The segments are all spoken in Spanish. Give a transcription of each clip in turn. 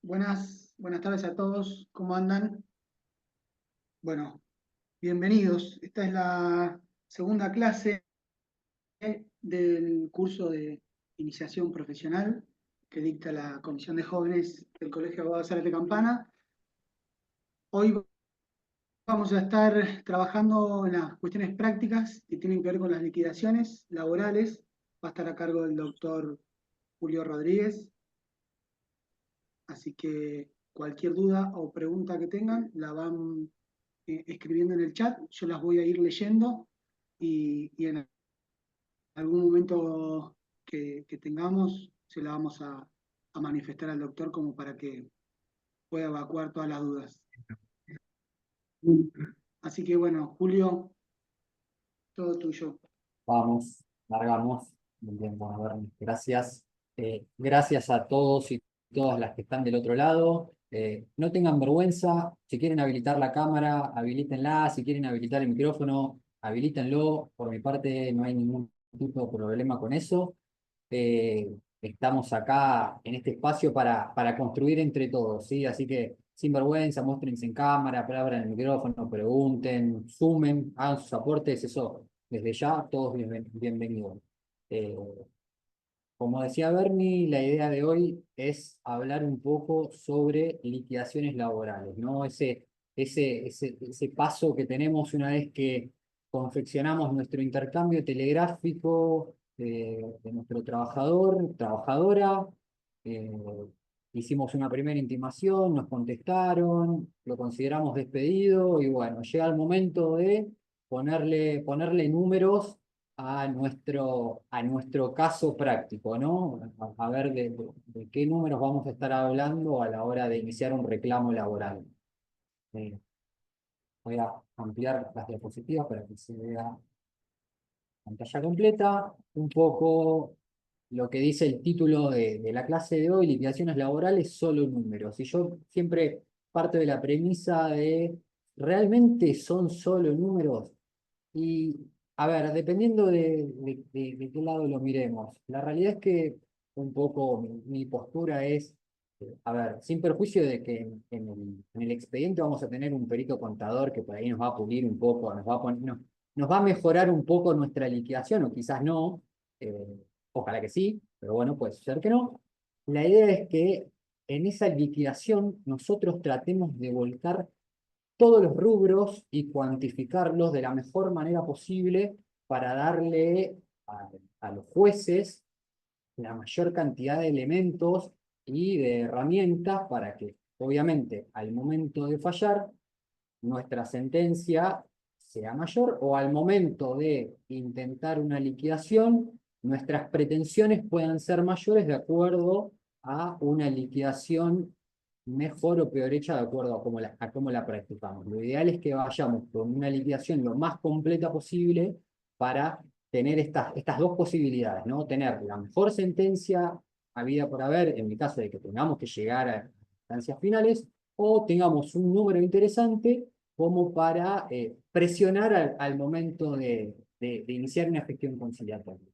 Buenas tardes a todos, ¿cómo andan? Bueno, bienvenidos. Esta es la segunda clase del curso de iniciación profesional que dicta la Comisión de Jóvenes del Colegio de Abogados Ares de Campana. Hoy vamos a estar trabajando en las cuestiones prácticas que tienen que ver con las liquidaciones laborales. Va a estar a cargo del doctor Julio Rodríguez. Así que cualquier duda o pregunta que tengan, la van escribiendo en el chat, yo las voy a ir leyendo y en algún momento que tengamos, se la vamos a manifestar al doctor como para que pueda evacuar todas las dudas. Así que bueno, Julio, todo tuyo. Vamos, largamos. Muy bien, bueno, a ver, gracias. Gracias a todos y todas las que están del otro lado. No tengan vergüenza. Si quieren habilitar la cámara, habilítenla. Si quieren habilitar el micrófono, habilítenlo. Por mi parte, no hay ningún tipo de problema con eso. Estamos acá en este espacio para construir entre todos, ¿sí? Así que sin vergüenza, muéstrense en cámara, abran el micrófono, pregunten, sumen, hagan sus aportes, eso desde ya, todos bienvenidos. Eh, Como decía Bernie, la idea de hoy es hablar un poco sobre liquidaciones laborales, ¿no? Ese paso que tenemos una vez que confeccionamos nuestro intercambio telegráfico de nuestro trabajador, trabajadora. eh, Hicimos una primera intimación, nos contestaron, lo consideramos despedido y bueno, llega el momento de ponerle números a nuestro caso práctico, ¿no? A ver de qué números vamos a estar hablando a la hora de iniciar un reclamo laboral. Eh, Voy a ampliar las diapositivas para que se vea pantalla completa. Un poco lo que dice el título de la clase de hoy, liquidaciones laborales, solo números. Y yo siempre parto de la premisa de, ¿realmente son solo números? Y, a ver, dependiendo de qué lado lo miremos, la realidad es que un poco mi postura es, a ver, sin perjuicio de que en el expediente vamos a tener un perito contador que por ahí nos va a pulir un poco, nos va a mejorar un poco nuestra liquidación, o quizás no, ojalá que sí, pero bueno, puede ser que no. La idea es que en esa liquidación nosotros tratemos de volcar todos los rubros y cuantificarlos de la mejor manera posible para darle a los jueces la mayor cantidad de elementos y de herramientas para que, obviamente, al momento de fallar, nuestra sentencia sea mayor o al momento de intentar una liquidación, nuestras pretensiones puedan ser mayores de acuerdo a una liquidación mejor o peor hecha de acuerdo a cómo la practicamos. Lo ideal es que vayamos con una liquidación lo más completa posible para tener estas dos posibilidades, ¿no? Tener la mejor sentencia habida por haber, en el caso de que tengamos que llegar a instancias finales, o tengamos un número interesante como para presionar al momento de iniciar una gestión conciliatoria.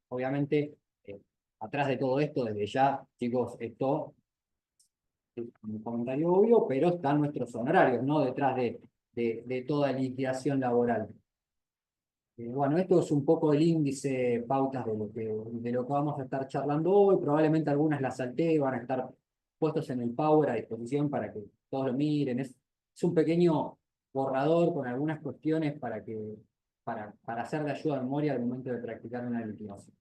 Obviamente, atrás de todo esto, desde ya, chicos, esto es un comentario obvio, pero están nuestros honorarios, ¿no? Detrás de toda liquidación laboral. Bueno, esto es un poco el índice, pautas de lo que vamos a estar charlando hoy. Probablemente algunas las salté, van a estar puestos en el Power a disposición para que todos lo miren. Es un pequeño borrador con algunas cuestiones para hacer de ayuda a memoria al momento de practicar una liquidación.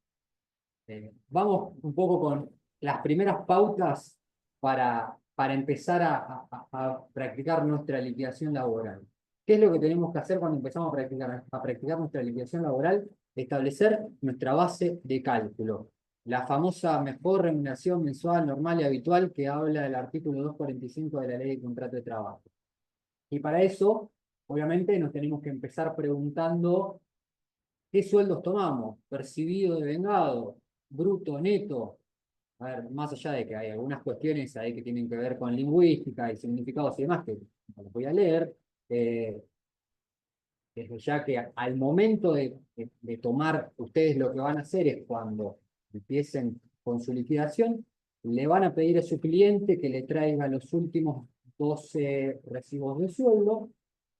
Vamos un poco con las primeras pautas para empezar a practicar nuestra liquidación laboral. ¿Qué es lo que tenemos que hacer cuando empezamos a practicar nuestra liquidación laboral? Establecer nuestra base de cálculo. La famosa mejor remuneración mensual, normal y habitual que habla del artículo 245 de la Ley de Contrato de Trabajo. Y para eso, obviamente, nos tenemos que empezar preguntando ¿qué sueldos tomamos? ¿Percibido, devengado? ¿Bruto, neto? A ver, más allá de que hay algunas cuestiones ahí que tienen que ver con lingüística y significados y demás, que no los voy a leer, desde ya que al momento de tomar, ustedes lo que van a hacer es cuando empiecen con su liquidación, le van a pedir a su cliente que le traiga los últimos 12 recibos de sueldo,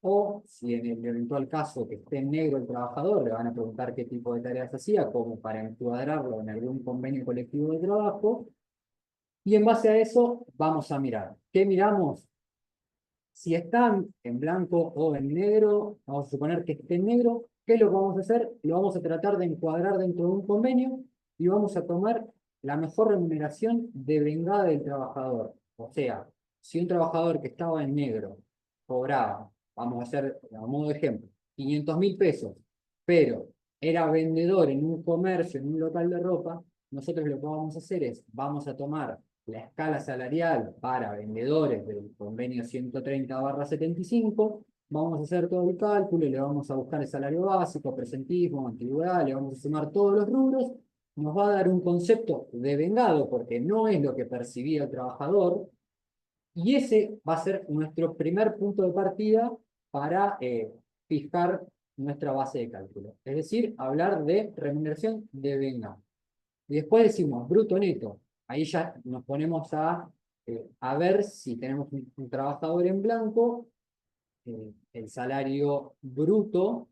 o si en el eventual caso que esté en negro el trabajador, le van a preguntar qué tipo de tareas hacía, como para encuadrarlo en algún convenio colectivo de trabajo, y en base a eso vamos a mirar. ¿Qué miramos? Si están en blanco o en negro, vamos a suponer que esté en negro, ¿qué es lo que vamos a hacer? Lo vamos a tratar de encuadrar dentro de un convenio y vamos a tomar la mejor remuneración de vengada del trabajador. O sea, si un trabajador que estaba en negro cobraba, vamos a hacer a modo de ejemplo, 500.000 pesos, pero era vendedor en un comercio, en un local de ropa, nosotros lo que vamos a hacer es, vamos a tomar la escala salarial para vendedores del convenio 130/75, vamos a hacer todo el cálculo, le vamos a buscar el salario básico, presentismo, antigüedad, le vamos a sumar todos los rubros, nos va a dar un concepto de vengado, porque no es lo que percibía el trabajador, y ese va a ser nuestro primer punto de partida para fijar nuestra base de cálculo. Es decir, hablar de remuneración de vengado. Y después decimos bruto neto. Ahí ya nos ponemos a ver si tenemos un trabajador en blanco. El salario bruto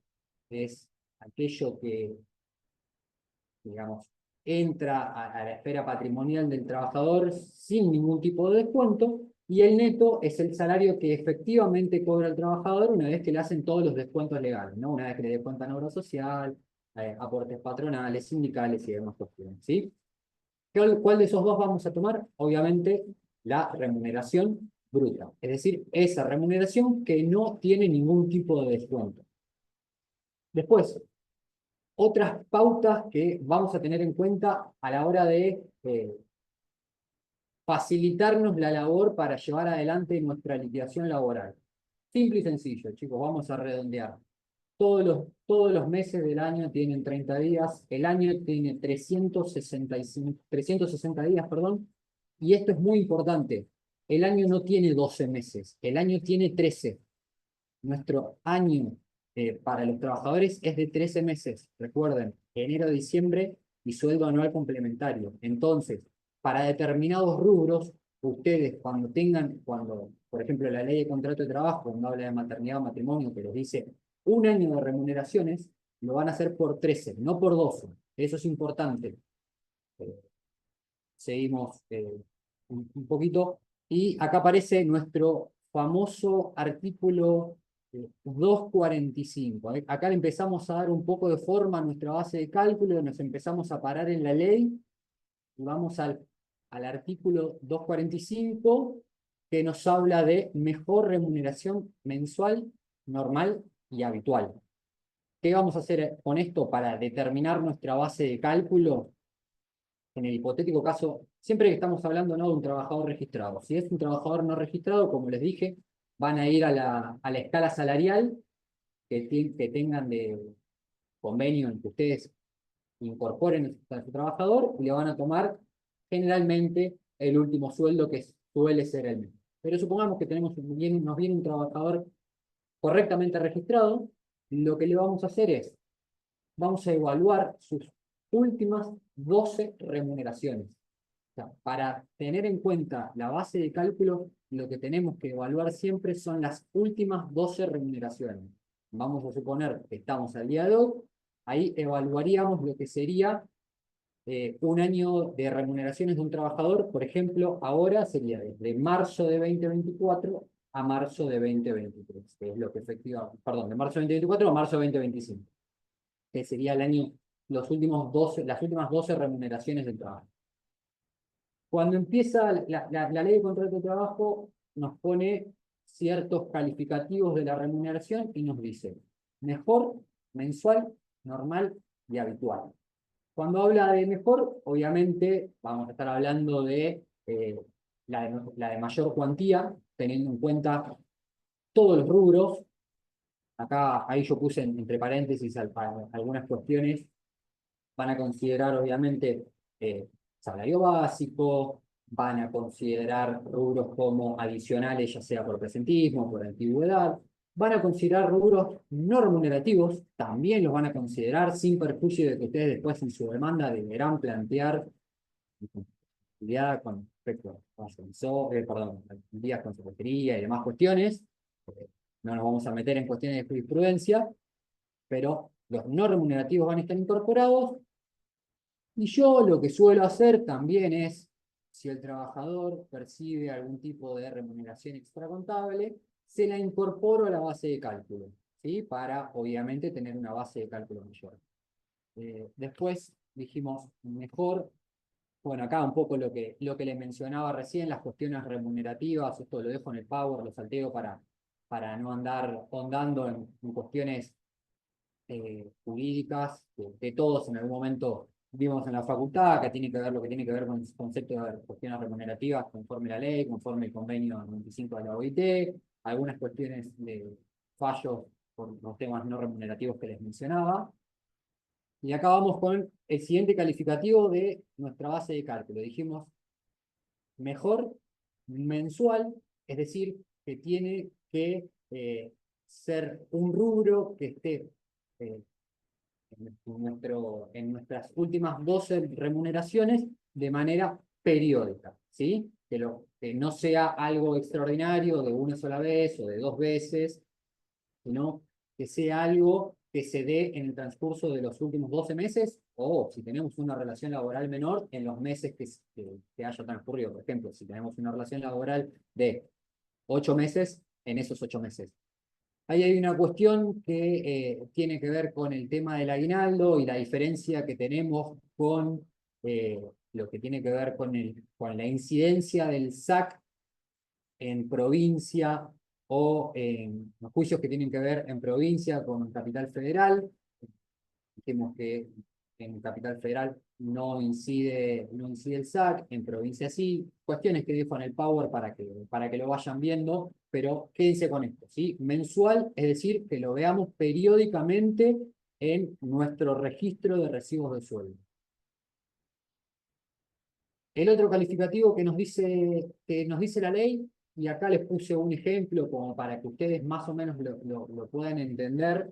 es aquello que, digamos, entra a la esfera patrimonial del trabajador sin ningún tipo de descuento. Y el neto es el salario que efectivamente cobra el trabajador una vez que le hacen todos los descuentos legales, ¿no? Una vez que le descuentan obra social, aportes patronales, sindicales y demás cuestiones, ¿sí? ¿Cuál de esos dos vamos a tomar? Obviamente la remuneración bruta, es decir, esa remuneración que no tiene ningún tipo de descuento. Después, otras pautas que vamos a tener en cuenta a la hora de facilitarnos la labor para llevar adelante nuestra liquidación laboral. Simple y sencillo, chicos, vamos a redondear. Todos los meses del año tienen 30 días, el año tiene 360 días, perdón, y esto es muy importante. El año no tiene 12 meses, el año tiene 13. Nuestro año para los trabajadores es de 13 meses. Recuerden, enero, diciembre y sueldo anual complementario. Entonces, para determinados rubros, ustedes cuando, por ejemplo, la ley de contrato de trabajo, cuando habla de maternidad o matrimonio, que les dice un año de remuneraciones, lo van a hacer por 13, no por 12. Eso es importante. Seguimos un poquito. Y acá aparece nuestro famoso artículo 245. Acá le empezamos a dar un poco de forma a nuestra base de cálculo, nos empezamos a parar en la ley, y vamos al artículo 245, que nos habla de mejor remuneración mensual, normal y habitual. ¿Qué vamos a hacer con esto para determinar nuestra base de cálculo? En el hipotético caso, siempre que estamos hablando, ¿no?, de un trabajador registrado. Si es un trabajador no registrado, como les dije, van a ir a la escala salarial que tengan de convenio en que ustedes incorporen a su trabajador y le van a tomar generalmente el último sueldo, que suele ser el mismo. Pero supongamos que nos viene un trabajador correctamente registrado, lo que le vamos a hacer es, vamos a evaluar sus últimas 12 remuneraciones. O sea, para tener en cuenta la base de cálculo, lo que tenemos que evaluar siempre son las últimas 12 remuneraciones. Vamos a suponer que estamos al día de hoy, ahí evaluaríamos lo que sería un año de remuneraciones de un trabajador. Por ejemplo, ahora sería desde marzo de 2024 a marzo de 2023, que es lo que efectivamente, perdón, de marzo de 2024 a marzo de 2025, que sería el año, las últimas 12 remuneraciones del trabajo. Cuando empieza la ley de contrato de trabajo, nos pone ciertos calificativos de la remuneración y nos dice mejor, mensual, normal y habitual. Cuando habla de mejor, obviamente vamos a estar hablando de la de mayor cuantía, teniendo en cuenta todos los rubros. Acá, ahí yo puse entre paréntesis algunas cuestiones. Van a considerar, obviamente, salario básico, van a considerar rubros como adicionales, ya sea por presentismo, por antigüedad, van a considerar rubros no remunerativos, también los van a considerar, sin perjuicio de que ustedes después en su demanda deberán plantear con respecto a días con secretaría y demás cuestiones. No nos vamos a meter en cuestiones de jurisprudencia, pero los no remunerativos van a estar incorporados. Y yo lo que suelo hacer también es, si el trabajador percibe algún tipo de remuneración extracontable, se la incorporo a la base de cálculo, ¿sí? Para, obviamente, tener una base de cálculo mayor. Después dijimos, mejor, bueno, acá un poco lo que les mencionaba recién, las cuestiones remunerativas, esto lo dejo en el Power, lo salteo para no andar ahondando en cuestiones jurídicas que todos en algún momento vimos en la facultad, que tiene que ver lo que tiene que ver con el concepto de cuestiones remunerativas conforme la ley, conforme el convenio 95 de la OIT, algunas cuestiones de fallos por los temas no remunerativos que les mencionaba. Y acá vamos con el siguiente calificativo de nuestra base de cálculo. Dijimos mejor mensual, es decir, que tiene que ser un rubro que esté eh, en nuestras últimas 12 remuneraciones de manera periódica, ¿sí? Que no sea algo extraordinario de una sola vez o de 2 veces, sino que sea algo que se dé en el transcurso de los últimos 12 meses o si tenemos una relación laboral menor en los meses que haya transcurrido. Por ejemplo, si tenemos una relación laboral de 8 meses, en esos 8 meses. Ahí hay una cuestión que tiene que ver con el tema del aguinaldo y la diferencia que tenemos con lo que tiene que ver con la incidencia del SAC en provincia o en los juicios que tienen que ver en provincia con Capital Federal. Dijimos que en Capital Federal no incide el SAC, en provincia sí. Cuestiones que dejo en el Power para que lo vayan viendo, pero quédense con esto, ¿sí? Mensual, es decir, que lo veamos periódicamente en nuestro registro de recibos de sueldo. El otro calificativo que nos dice la ley, y acá les puse un ejemplo como para que ustedes más o menos lo puedan entender.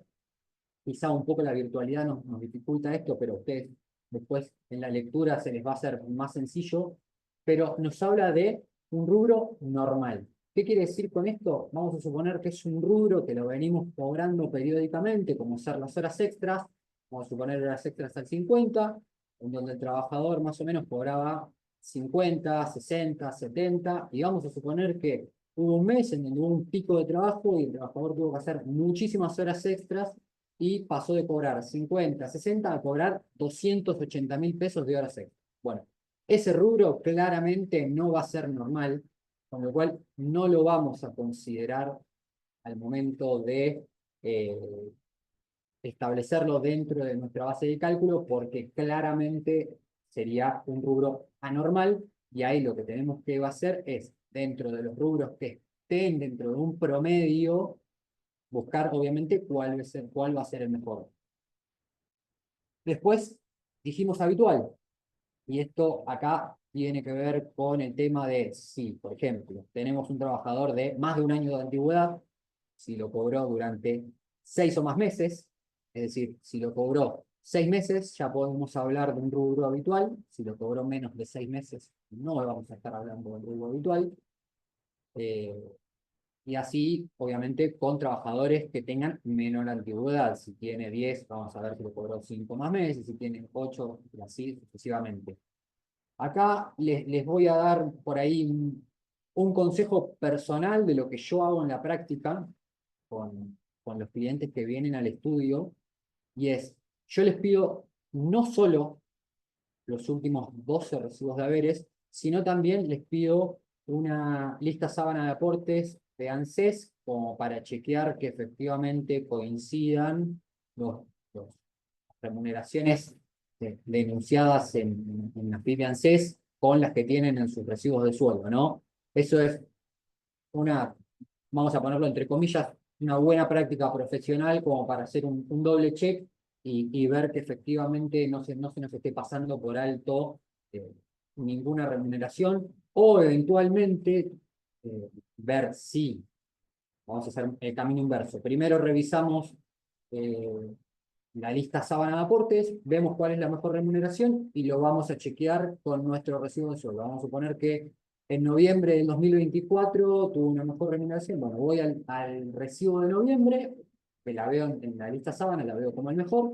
Quizá un poco la virtualidad nos dificulta esto, pero a ustedes después en la lectura se les va a hacer más sencillo, pero nos habla de un rubro normal. ¿Qué quiere decir con esto? Vamos a suponer que es un rubro que lo venimos cobrando periódicamente, como ser las horas extras, vamos a suponer horas extras al 50, en donde el trabajador más o menos cobraba 50, 60, 70, y vamos a suponer que hubo un mes en donde hubo un pico de trabajo y el trabajador tuvo que hacer muchísimas horas extras y pasó de cobrar 50, 60 a cobrar 280.000 pesos de horas extra. Bueno, ese rubro claramente no va a ser normal, con lo cual no lo vamos a considerar al momento de establecerlo dentro de nuestra base de cálculo, porque claramente sería un rubro anormal, y ahí lo que tenemos que hacer es, dentro de los rubros que estén dentro de un promedio, buscar obviamente cuál va a ser el mejor. Después dijimos habitual, y esto acá tiene que ver con el tema de si, por ejemplo, tenemos un trabajador de más de un año de antigüedad, si lo cobró durante 6 o más meses, es decir, si lo cobró 6 meses, ya podemos hablar de un rubro habitual. Si lo cobró menos de 6 meses, no vamos a estar hablando de un rubro habitual. Y así, obviamente, con trabajadores que tengan menor antigüedad. Si tiene 10, vamos a ver si lo cobró 5 más meses, si tiene 8, y así sucesivamente. Acá les voy a dar por ahí un consejo personal de lo que yo hago en la práctica con los clientes que vienen al estudio, y es, yo les pido no solo los últimos 12 recibos de haberes, sino también les pido una lista sábana de aportes de ANSES como para chequear que efectivamente coincidan las remuneraciones denunciadas en las PYME ANSES con las que tienen en sus recibos de sueldo, ¿no? Eso es una, vamos a ponerlo entre comillas, una buena práctica profesional como para hacer un doble check y ver que efectivamente no se nos esté pasando por alto ninguna remuneración, o eventualmente ver si, vamos a hacer el camino inverso. Primero revisamos la lista sábana de aportes, vemos cuál es la mejor remuneración y lo vamos a chequear con nuestro recibo de sueldo. Vamos a suponer que en noviembre del 2024 tuvo una mejor remuneración. Bueno, voy al recibo de noviembre, que la veo en la lista sábana, la veo como el mejor.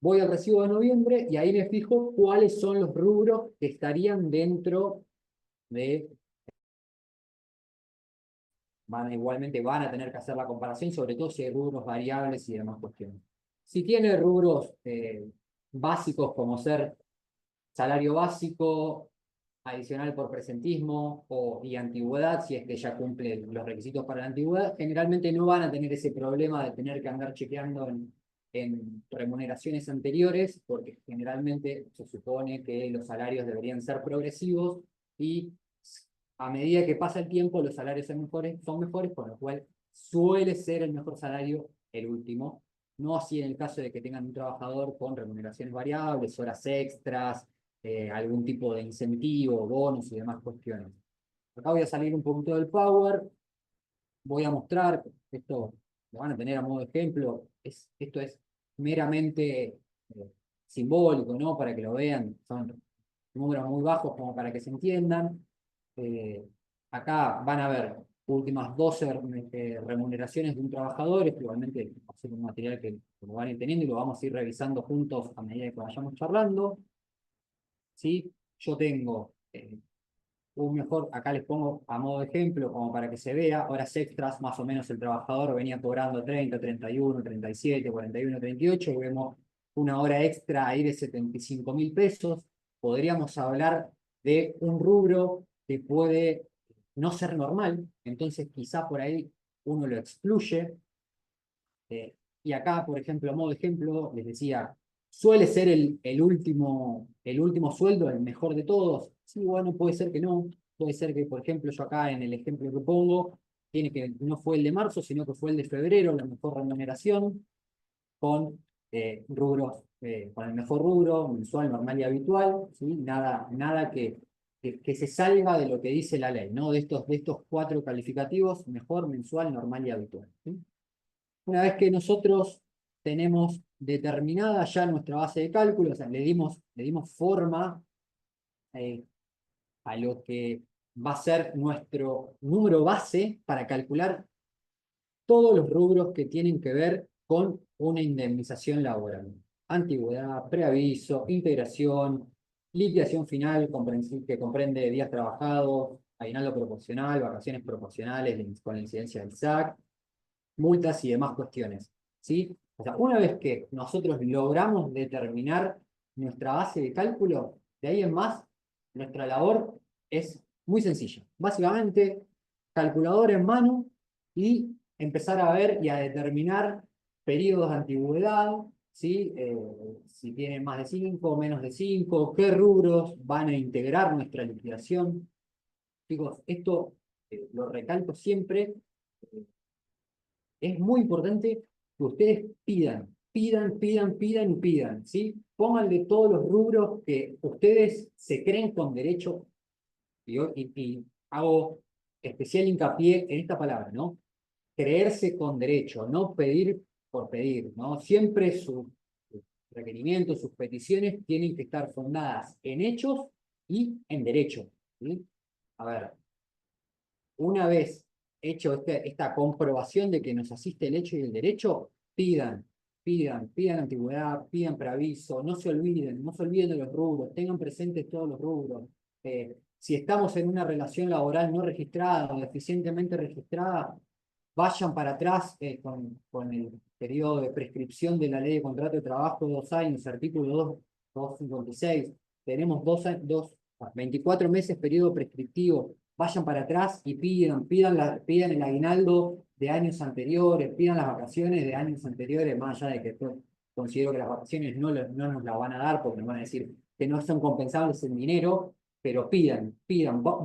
Voy al recibo de noviembre y ahí me fijo cuáles son los rubros que estarían dentro de... igualmente van a tener que hacer la comparación, sobre todo si hay rubros variables y demás cuestiones. Si tiene rubros básicos como ser salario básico, adicional por presentismo y antigüedad, si es que ya cumple los requisitos para la antigüedad, generalmente no van a tener ese problema de tener que andar chequeando en remuneraciones anteriores, porque generalmente se supone que los salarios deberían ser progresivos y a medida que pasa el tiempo los salarios son mejores, con lo cual suele ser el mejor salario el último. No así en el caso de que tengan un trabajador con remuneraciones variables, horas extras, algún tipo de incentivo, bonos y demás cuestiones. Acá voy a salir un poquito del Power, voy a mostrar, esto lo van a tener a modo de ejemplo, esto es meramente simbólico, ¿no? Para que lo vean, son números muy bajos como para que se entiendan. Acá van a ver últimas 12 remuneraciones de un trabajador, esto igualmente va a ser un material que lo van a ir teniendo y lo vamos a ir revisando juntos a medida que vayamos charlando. ¿Sí? Yo tengo un mejor, acá les pongo a modo de ejemplo, como para que se vea, horas extras, más o menos el trabajador venía cobrando 30, 31, 37, 41, 38, y vemos una hora extra ahí de 75.000 pesos. Podríamos hablar de un rubro que puede no ser normal, entonces quizá por ahí uno lo excluye. Y acá, por ejemplo, a modo de ejemplo, les decía, ¿suele ser el último sueldo el mejor de todos? Sí, bueno, puede ser que no. Puede ser que, por ejemplo, yo acá en el ejemplo que pongo, tiene que no fue el de marzo, sino que fue el de febrero, la mejor remuneración, con rubros, con el mejor rubro, mensual, normal y habitual, ¿sí? Nada que se salga de lo que dice la ley, ¿no? De estos 4 calificativos, mejor, mensual, normal y habitual, ¿sí? Una vez que nosotros tenemos determinada ya nuestra base de cálculo, o sea, le dimos forma eh, a lo que va a ser nuestro número base para calcular todos los rubros que tienen que ver con una indemnización laboral. Antigüedad, preaviso, integración, liquidación final, que comprende días trabajados, aguinaldo proporcional, vacaciones proporcionales con la incidencia del SAC, multas y demás cuestiones, ¿sí? O sea, una vez que nosotros logramos determinar nuestra base de cálculo, de ahí en más, nuestra labor es muy sencilla. Básicamente, calculadora en mano y empezar a ver y a determinar periodos de antigüedad, ¿sí? Si tienen más de 5 o menos de 5, qué rubros van a integrar nuestra liquidación. Chicos, esto lo recalco siempre, es muy importante que ustedes pidan y pidan, ¿sí? Pónganle todos los rubros que ustedes se creen con derecho, y hago especial hincapié en esta palabra, ¿no? Creerse con derecho, no pedir por pedir, ¿no? Siempre sus requerimientos, sus peticiones tienen que estar fundadas en hechos y en derecho, ¿sí? A ver, una vez hecho esta comprobación de que nos asiste el hecho y el derecho, pidan antigüedad, pidan preaviso, no se olviden de los rubros, tengan presentes todos los rubros. Si estamos en una relación laboral no registrada o deficientemente registrada, vayan para atrás con el periodo de prescripción de la ley de contrato de trabajo, 2 años, artículo 256. Tenemos 24 meses periodo prescriptivo. Vayan para atrás y pidan el aguinaldo de años anteriores, pidan las vacaciones de años anteriores, más allá de que yo considero que las vacaciones no nos las van a dar porque nos van a decir que no son compensables en dinero, pero pidan,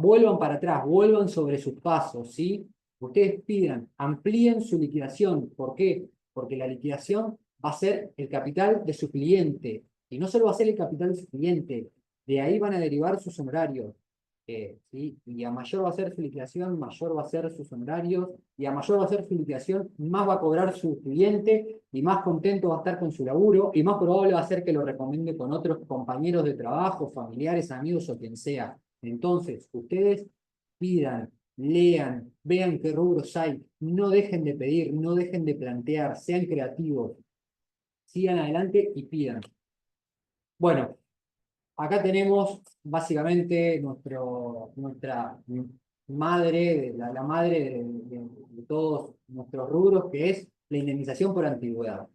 vuelvan para atrás, vuelvan sobre sus pasos, ¿sí? Ustedes pidan, amplíen su liquidación. ¿Por qué? Porque la liquidación va a ser el capital de su cliente. Y no solo va a ser el capital de su cliente, de ahí van a derivar sus honorarios. ¿sí? Y a mayor va a ser su liquidación, mayor va a ser sus honorarios, y a mayor va a ser su liquidación, más va a cobrar su cliente, y más contento va a estar con su laburo, y más probable va a ser que lo recomiende con otros compañeros de trabajo, familiares, amigos o quien sea. Entonces, ustedes pidan, lean, vean qué rubros hay, no dejen de pedir, no dejen de plantear, sean creativos, sigan adelante y pidan. Bueno, acá tenemos básicamente nuestra madre, la madre de todos nuestros rubros, que es la indemnización por antigüedad.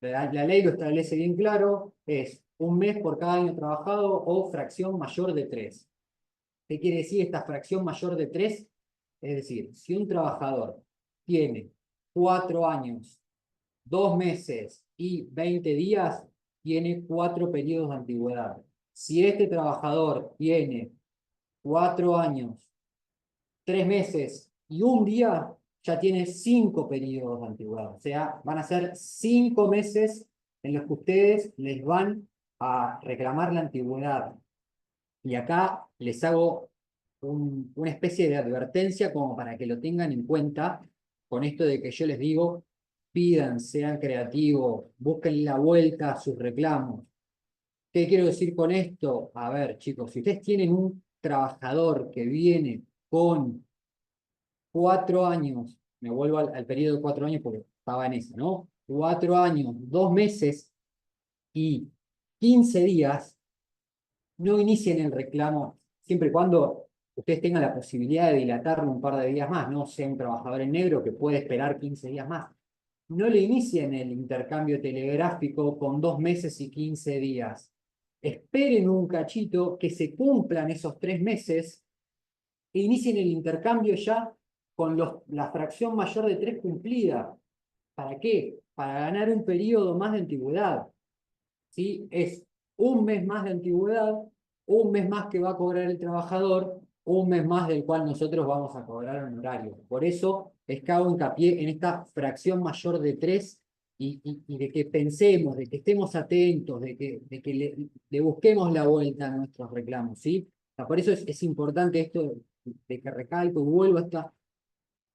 La ley lo establece bien claro, es un mes por cada año trabajado o fracción mayor de 3. ¿Qué quiere decir esta fracción mayor de 3? Es decir, si un trabajador tiene 4 años, 2 meses y 20 días, tiene 4 periodos de antigüedad. Si este trabajador tiene 4 años, 3 meses y un día, ya tiene 5 periodos de antigüedad. O sea, van a ser 5 meses en los que ustedes les van a reclamar la antigüedad. Y acá les hago una especie de advertencia como para que lo tengan en cuenta con esto de que yo les digo, pidan, sean creativos, busquen la vuelta a sus reclamos. ¿Qué quiero decir con esto? A ver, chicos, si ustedes tienen un trabajador que viene con 4 años, me vuelvo al periodo de 4 años porque estaba en ese, ¿no? 4 años, 2 meses y 15 días, no inicien el reclamo siempre y cuando ustedes tengan la posibilidad de dilatarlo un par de días más, no sea un trabajador en negro que puede esperar 15 días más. No le inicien el intercambio telegráfico con 2 meses y 15 días. Esperen un cachito que se cumplan esos 3 meses e inicien el intercambio ya con la fracción mayor de 3 cumplida. ¿Para qué? Para ganar un periodo más de antigüedad. ¿Sí? Es un mes más de antigüedad, un mes más que va a cobrar el trabajador, un mes más del cual nosotros vamos a cobrar honorario. Por eso es que hago hincapié en esta fracción mayor de 3 y de que pensemos, de que estemos atentos, de que le busquemos la vuelta a nuestros reclamos. ¿Sí? O sea, por eso es importante esto de que recalco y vuelvo hasta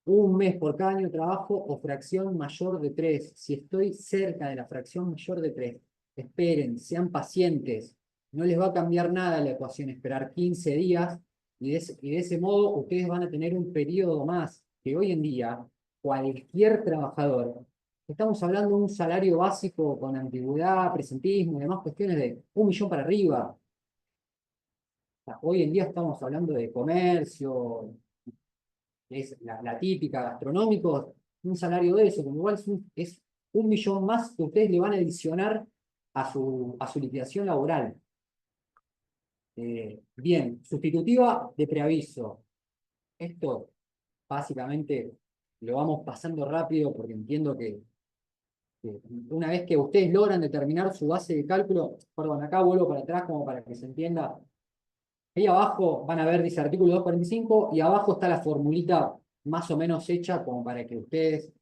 un mes por cada año de trabajo o fracción mayor de 3. Si estoy cerca de la fracción mayor de 3, esperen, sean pacientes. No les va a cambiar nada la ecuación esperar 15 días y de ese modo ustedes van a tener un periodo más que hoy en día cualquier trabajador. Estamos hablando de un salario básico con antigüedad, presentismo y demás cuestiones de 1 millón para arriba. Hoy en día estamos hablando de comercio, es la típica gastronómico, un salario de eso, como igual es 1 millón más que ustedes le van a adicionar a su liquidación laboral. Bien, sustitutiva de preaviso. Esto básicamente lo vamos pasando rápido porque entiendo que una vez que ustedes logran determinar su base de cálculo, perdón, acá vuelvo para atrás como para que se entienda. Ahí abajo van a ver, dice artículo 245, y abajo está la formulita más o menos hecha como para que ustedes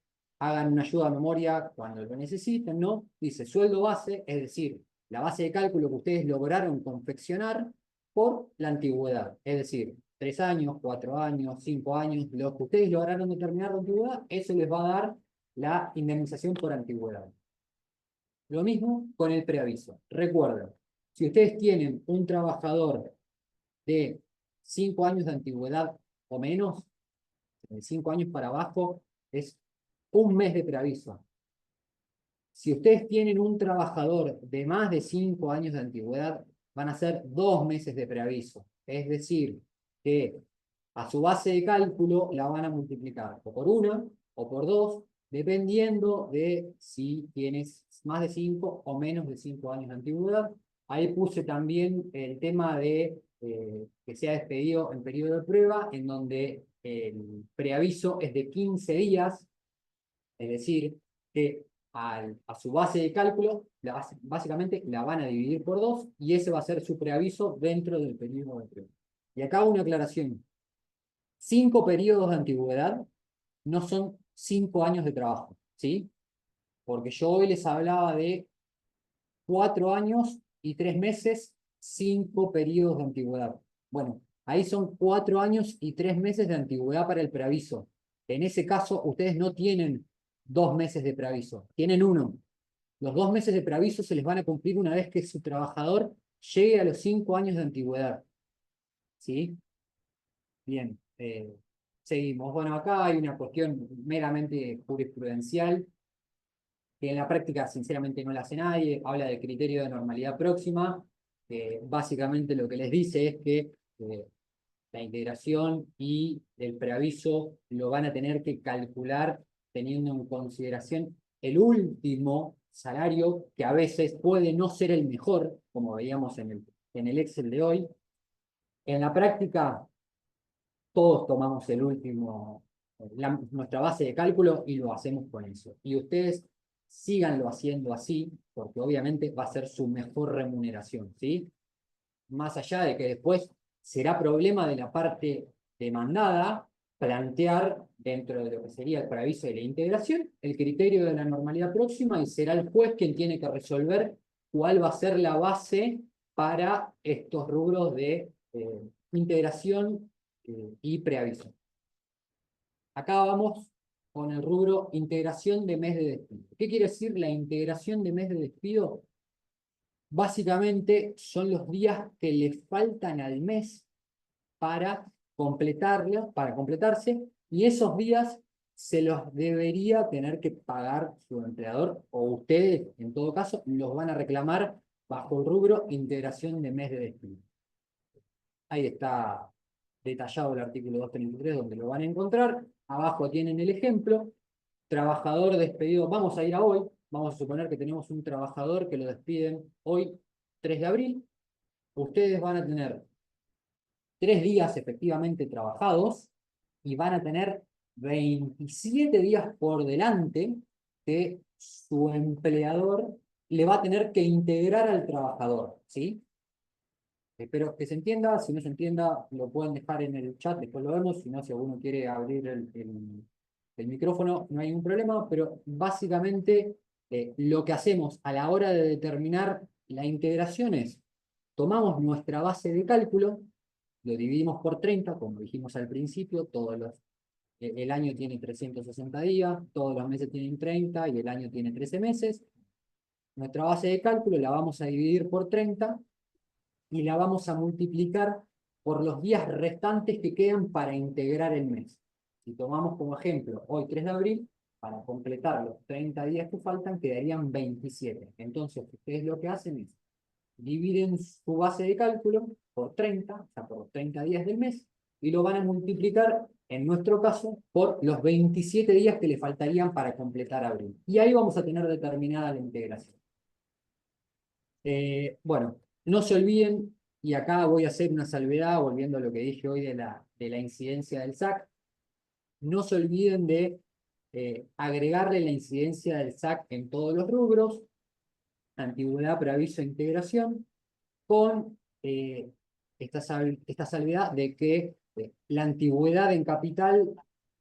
hagan una ayuda a memoria cuando lo necesiten, ¿no? Dice sueldo base, es decir, la base de cálculo que ustedes lograron confeccionar por la antigüedad. Es decir, 3 años, 4 años, 5 años, lo que ustedes lograron determinar de antigüedad, eso les va a dar la indemnización por antigüedad. Lo mismo con el preaviso. Recuerden, si ustedes tienen un trabajador de 5 años de antigüedad o menos, de 5 años para abajo, es un mes de preaviso. Si ustedes tienen un trabajador de más de 5 años de antigüedad, van a ser 2 meses de preaviso. Es decir, que a su base de cálculo la van a multiplicar o por 1 o por 2, dependiendo de si tienes más de 5 o menos de 5 años de antigüedad. Ahí puse también el tema de que sea despedido en periodo de prueba, en donde el preaviso es de 15 días, es decir, que a su base de cálculo, básicamente la van a dividir por 2 y ese va a ser su preaviso dentro del periodo de prueba. Y acá una aclaración. 5 periodos de antigüedad no son 5 años de trabajo, ¿sí? Porque yo hoy les hablaba de 4 años y 3 meses, 5 periodos de antigüedad. Bueno, Ahí son 4 años y 3 meses de antigüedad para el preaviso. En ese caso, ustedes no tienen 2 meses de preaviso, tienen uno. Los 2 meses de preaviso se les van a cumplir una vez que su trabajador llegue a los 5 años de antigüedad. ¿Sí? Bien, seguimos. Bueno, acá hay una cuestión meramente jurisprudencial, que en la práctica sinceramente no la hace nadie, habla del criterio de normalidad próxima, básicamente lo que les dice es que la integración y el preaviso lo van a tener que calcular teniendo en consideración el último salario, que a veces puede no ser el mejor, como veíamos en el Excel de hoy. En la práctica, todos tomamos el último, nuestra base de cálculo y lo hacemos con eso. Y ustedes síganlo haciendo así, porque obviamente va a ser su mejor remuneración, ¿sí? Más allá de que después será problema de la parte demandada plantear dentro de lo que sería el preaviso de la integración el criterio de la normalidad próxima y será el juez quien tiene que resolver cuál va a ser la base para estos rubros de integración y preaviso. Acá vamos con el rubro integración de mes de despido. ¿Qué quiere decir la integración de mes de despido? Básicamente son los días que le faltan al mes para completarse, y esos días se los debería tener que pagar su empleador, o ustedes, en todo caso, los van a reclamar bajo el rubro integración de mes de despido. Ahí está detallado el artículo 233, donde lo van a encontrar. Abajo tienen el ejemplo. Trabajador despedido. Vamos a ir a hoy. Vamos a suponer que tenemos un trabajador que lo despiden hoy, 3 de abril. Ustedes van a tener 3 días efectivamente trabajados y van a tener 27 días por delante que su empleador le va a tener que integrar al trabajador, ¿sí? Espero que se entienda. Si no se entienda, lo pueden dejar en el chat, después lo vemos. Si no, si alguno quiere abrir el micrófono, no hay ningún problema, pero básicamente lo que hacemos a la hora de determinar la integración es, tomamos nuestra base de cálculo, lo dividimos por 30, como dijimos al principio, el año tiene 360 días, todos los meses tienen 30 y el año tiene 13 meses. Nuestra base de cálculo la vamos a dividir por 30 y la vamos a multiplicar por los días restantes que quedan para integrar el mes. Si tomamos como ejemplo hoy 3 de abril, para completar los 30 días que faltan, quedarían 27. Entonces, ustedes lo que hacen es dividen su base de cálculo por 30, o sea, por los 30 días del mes, y lo van a multiplicar, en nuestro caso, por los 27 días que le faltarían para completar abril. Y ahí vamos a tener determinada la integración. Bueno, no se olviden, y acá voy a hacer una salvedad, volviendo a lo que dije hoy de la incidencia del SAC, no se olviden de agregarle la incidencia del SAC en todos los rubros, antigüedad, preaviso e integración, con esta salvedad de que la antigüedad en capital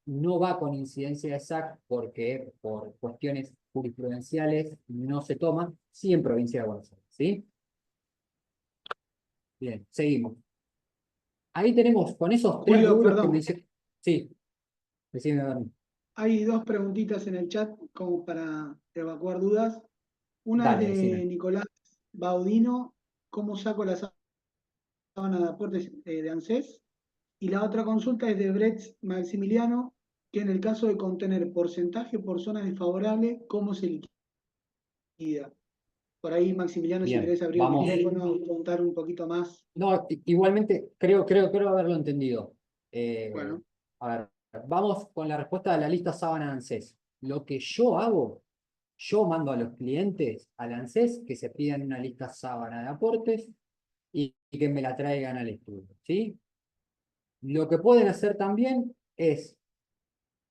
no va con incidencia de SAC porque por cuestiones jurisprudenciales no se toma, sí en provincia de Buenos Aires, ¿sí? Bien, seguimos. Ahí tenemos con esos 3 Julio, rubros que perdón, mencioné. Sí, decime, Bernie. hay dos preguntitas en el chat como para evacuar dudas. Una es Dale, de decime. Nicolás Baudino, ¿cómo saco la sábana de aportes de ANSES? Y la otra consulta es de Brett Maximiliano, que en el caso de contener porcentaje por zona desfavorable, ¿cómo se liquida? Por ahí, Maximiliano, si Bien, querés abrir el vamos. micrófono, contar un poquito más. No, igualmente creo haberlo entendido. Eh, Bueno, a ver, vamos con la respuesta de la lista sábana ANSES. Lo que yo hago, yo mando a los clientes al ANSES que se pidan una lista sábana de aportes y que me la traigan al estudio, ¿sí? Lo que pueden hacer también es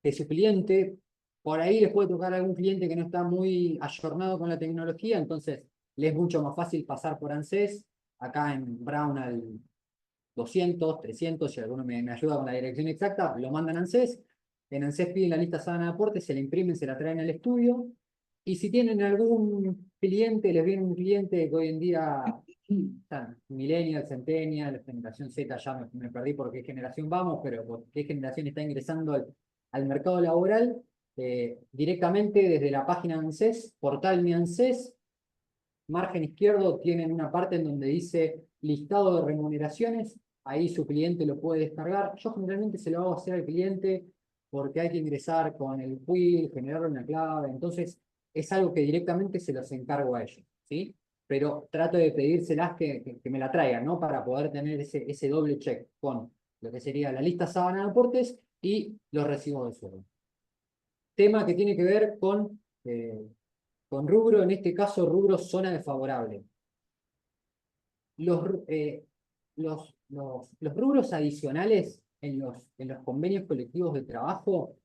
que su cliente, por ahí les puede tocar a algún cliente que no está muy ayornado con la tecnología, entonces le es mucho más fácil pasar por ANSES, acá en Brown al 200, 300, si alguno me ayuda con la dirección exacta, lo mandan a ANSES, en ANSES piden la lista sana de aportes, se la imprimen, se la traen al estudio, y si tienen algún cliente, les viene un cliente que hoy en día, millennial, centennial, generación Z, ya me perdí por qué generación vamos, pero por qué generación está ingresando al mercado laboral, directamente desde la página ANSES, portal Mi ANSES, margen izquierdo tienen una parte en donde dice listado de remuneraciones, ahí su cliente lo puede descargar. Yo generalmente se lo hago hacer al cliente porque hay que ingresar con el quill, generar una clave, entonces es algo que directamente se los encargo a ellos, ¿sí? Pero trato de pedírselas que me la traigan, ¿no? Para poder tener ese doble check con lo que sería la lista sábana de aportes y los recibos de sueldo. Tema que tiene que ver con rubro, en este caso rubro zona desfavorable. Los, los rubros adicionales en los convenios colectivos de trabajo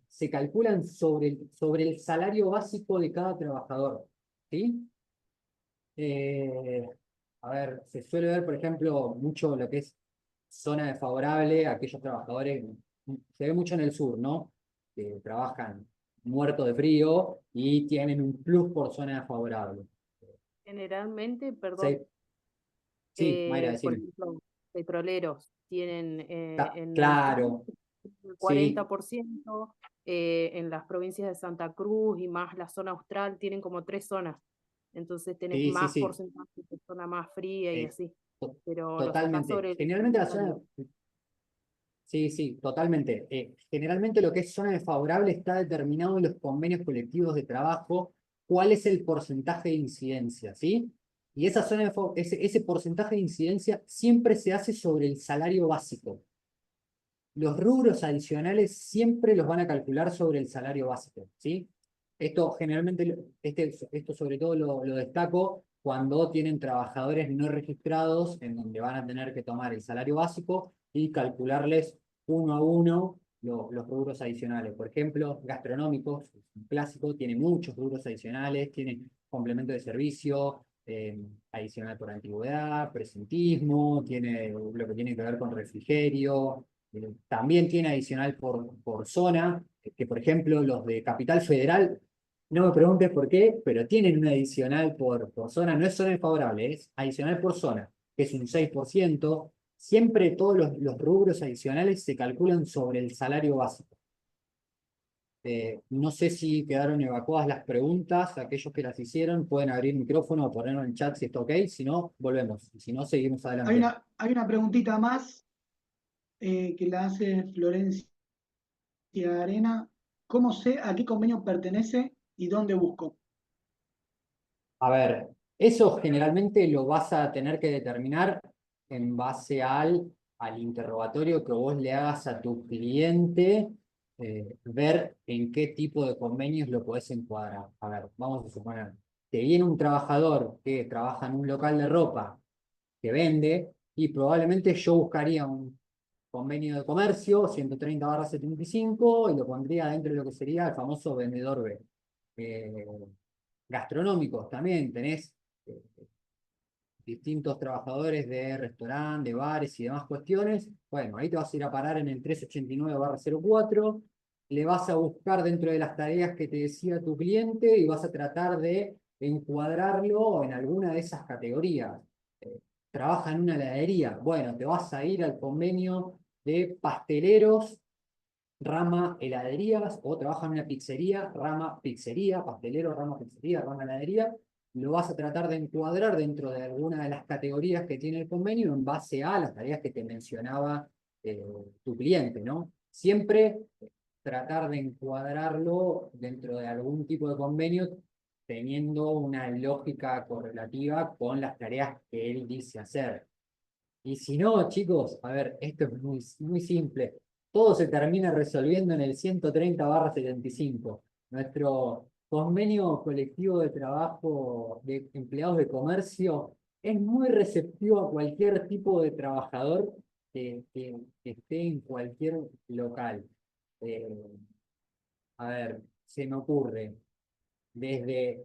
se calculan sobre el salario básico de cada trabajador, ¿sí? Eh, a ver, se suele ver, por ejemplo, mucho lo que es zona desfavorable, aquellos trabajadores, se ve mucho en el sur, ¿no? Que trabajan muertos de frío y tienen un plus por zona desfavorable. Generalmente, perdón, Sí, sí, Mayra, por decime. ejemplo, petroleros tienen en el sur Claro, el sí, 40%, en las provincias de Santa Cruz y más la zona austral tienen como 3 zonas. Entonces tenés sí, sí, más sí. porcentaje de zona más fría y eh, así. to- Pero lo sacás Totalmente. sobre el Generalmente la zona, salario. sí, sí, totalmente. Generalmente lo que es zona desfavorable está determinado en los convenios colectivos de trabajo, cuál es el porcentaje de incidencia, ¿sí? Y esa zona ese porcentaje de incidencia siempre se hace sobre el salario básico. Los rubros adicionales siempre los van a calcular sobre el salario básico, ¿sí? Esto generalmente, esto sobre todo lo destaco cuando tienen trabajadores no registrados, en donde van a tener que tomar el salario básico y calcularles uno a uno los rubros adicionales. Por ejemplo, gastronómicos, un clásico, tiene muchos rubros adicionales, tiene complemento de servicio, adicional por antigüedad, presentismo, tiene lo que tiene que ver con refrigerio. También tiene adicional por zona, que por ejemplo los de Capital Federal, no me preguntes por qué, pero tienen un adicional por zona, no es zona desfavorable, es adicional por zona, que es un 6%. Siempre todos los rubros adicionales se calculan sobre el salario básico. No sé si quedaron evacuadas las preguntas, aquellos que las hicieron pueden abrir micrófono o ponerlo en el chat si está ok, si no, volvemos, si no, seguimos adelante. Hay una preguntita más que la hace Florencia Arena. ¿Cómo sé a qué convenio pertenece y dónde busco? A ver, eso generalmente lo vas a tener que determinar en base al interrogatorio que vos le hagas a tu cliente, ver en qué tipo de convenios lo podés encuadrar. A ver, vamos a suponer, te viene un trabajador que trabaja en un local de ropa que vende y probablemente yo buscaría un convenio de comercio 130/75 y lo pondría dentro de lo que sería el famoso vendedor B. Eh, Gastronómicos también tenés eh, distintos trabajadores de restaurante, de bares y demás cuestiones. Bueno, ahí te vas a ir a parar en el 389/04, le vas a buscar dentro de las tareas que te decía tu cliente y vas a tratar de encuadrarlo en alguna de esas categorías. Trabaja en una heladería, bueno, te vas a ir al convenio de pasteleros rama heladerías, o trabaja en una pizzería, rama pizzería, pastelero, rama pizzería, rama heladería, lo vas a tratar de encuadrar dentro de alguna de las categorías que tiene el convenio en base a las tareas que te mencionaba tu cliente, ¿no? Siempre tratar de encuadrarlo dentro de algún tipo de convenio teniendo una lógica correlativa con las tareas que él dice hacer. Y si no, chicos, a ver, esto es muy simple. Todo se termina resolviendo en el 130/75. Nuestro convenio colectivo de trabajo de empleados de comercio es muy receptivo a cualquier tipo de trabajador que esté en cualquier local. Eh, a ver, se me ocurre, desde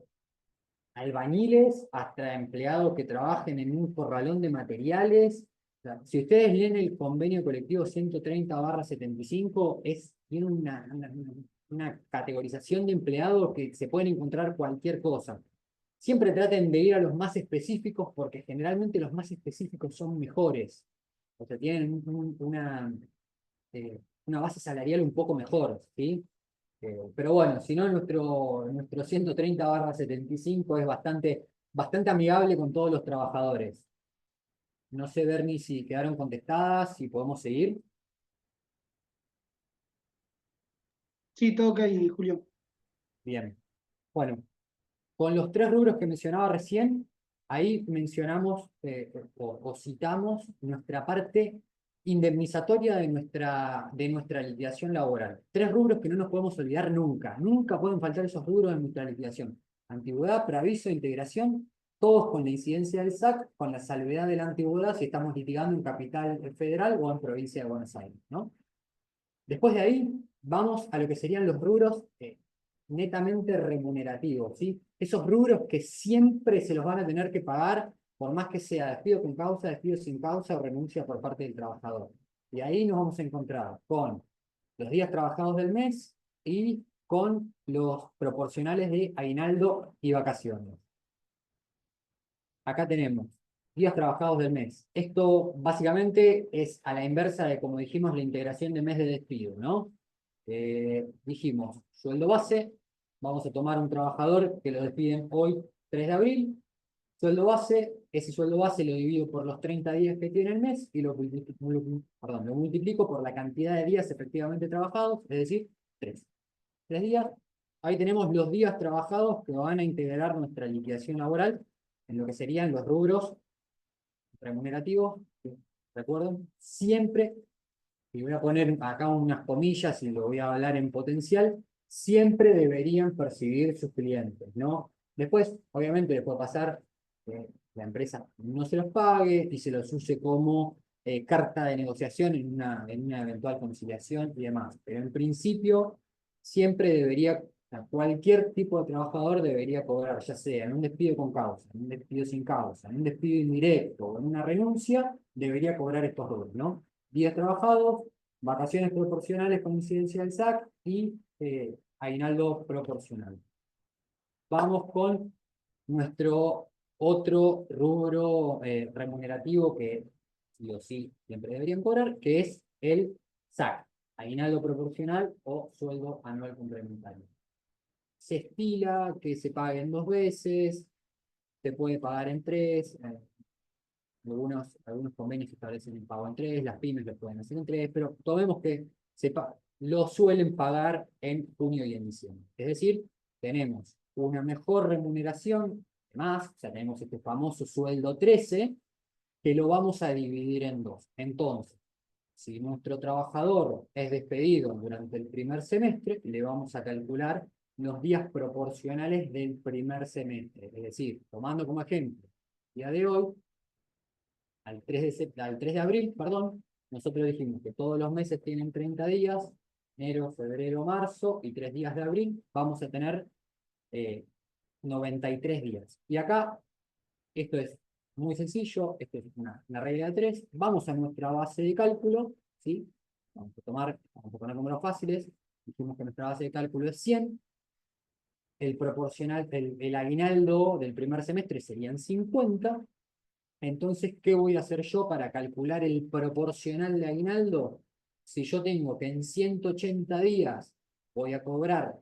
albañiles hasta empleados que trabajen en un corralón de materiales. O sea, si ustedes leen el convenio colectivo 130/75, tiene una categorización de empleados que se pueden encontrar cualquier cosa. Siempre traten de ir a los más específicos porque generalmente los más específicos son mejores. O sea, tienen una base salarial un poco mejor, ¿sí? Pero bueno, si no, nuestro 130/75 es bastante amigable con todos los trabajadores. No sé, Bernie, si quedaron contestadas, si podemos seguir. Sí, todo ok, Julio. Bien. Bueno, con los 3 rubros que mencionaba recién, ahí mencionamos o citamos nuestra parte indemnizatoria de nuestra liquidación laboral. 3 rubros que no nos podemos olvidar nunca. Nunca pueden faltar esos rubros en nuestra liquidación. Antigüedad, preaviso, integración, todos con la incidencia del SAC, con la salvedad de la antigüedad si estamos litigando en capital federal o en provincia de Buenos Aires, ¿no? Después de ahí, vamos a lo que serían los rubros netamente remunerativos, ¿sí? Esos rubros que siempre se los van a tener que pagar, por más que sea despido con causa, despido sin causa o renuncia por parte del trabajador. Y ahí nos vamos a encontrar con los días trabajados del mes y con los proporcionales de aguinaldo y vacaciones. Acá tenemos días trabajados del mes. Esto básicamente es a la inversa de, como dijimos, la integración de mes de despido, ¿no? Dijimos, sueldo base, vamos a tomar un trabajador que lo despiden hoy, 3 de abril, sueldo base, ese sueldo base lo divido por los 30 días que tiene el mes y lo multiplico por la cantidad de días efectivamente trabajados, es decir, 3. 3 días. Ahí tenemos los días trabajados que van a integrar nuestra liquidación laboral en lo que serían los rubros remunerativos. ¿Recuerden? Siempre, y voy a poner acá unas comillas y lo voy a hablar en potencial, siempre deberían percibir sus clientes, ¿no? Después, obviamente, les puede pasar que la empresa no se los pague y se los use como carta de negociación en una eventual conciliación y demás. Pero en principio, siempre debería, cualquier tipo de trabajador debería cobrar, ya sea en un despido con causa, en un despido sin causa, en un despido indirecto o en una renuncia, debería cobrar estos rubros, ¿no? Días trabajados, vacaciones proporcionales con incidencia del SAC y aguinaldo proporcional. Vamos con nuestro otro rubro remunerativo que sí o sí siempre deberían cobrar, que es el SAC, aguinaldo proporcional o sueldo anual complementario. Se estila que se paguen 2 veces, se puede pagar en 3, algunos convenios establecen el pago en 3, las pymes lo pueden hacer en 3, pero tomemos que lo suelen pagar en junio y en diciembre. Es decir, tenemos una mejor remuneración, más, o sea, tenemos este famoso sueldo 13, que lo vamos a dividir en 2. Entonces, si nuestro trabajador es despedido durante el primer semestre, le vamos a calcular los días proporcionales del primer semestre. Es decir, tomando como ejemplo, el día de hoy, al 3 de abril, perdón, nosotros dijimos que todos los meses tienen 30 días, enero, febrero, marzo y 3 días de abril, vamos a tener 93 días. Y acá, esto es muy sencillo, esto es una regla de 3, vamos a nuestra base de cálculo, ¿sí? Vamos a poner números fáciles, dijimos que nuestra base de cálculo es 100, el aguinaldo del primer semestre serían 50. Entonces, ¿qué voy a hacer yo para calcular el proporcional de aguinaldo? Si yo tengo que en 180 días voy a cobrar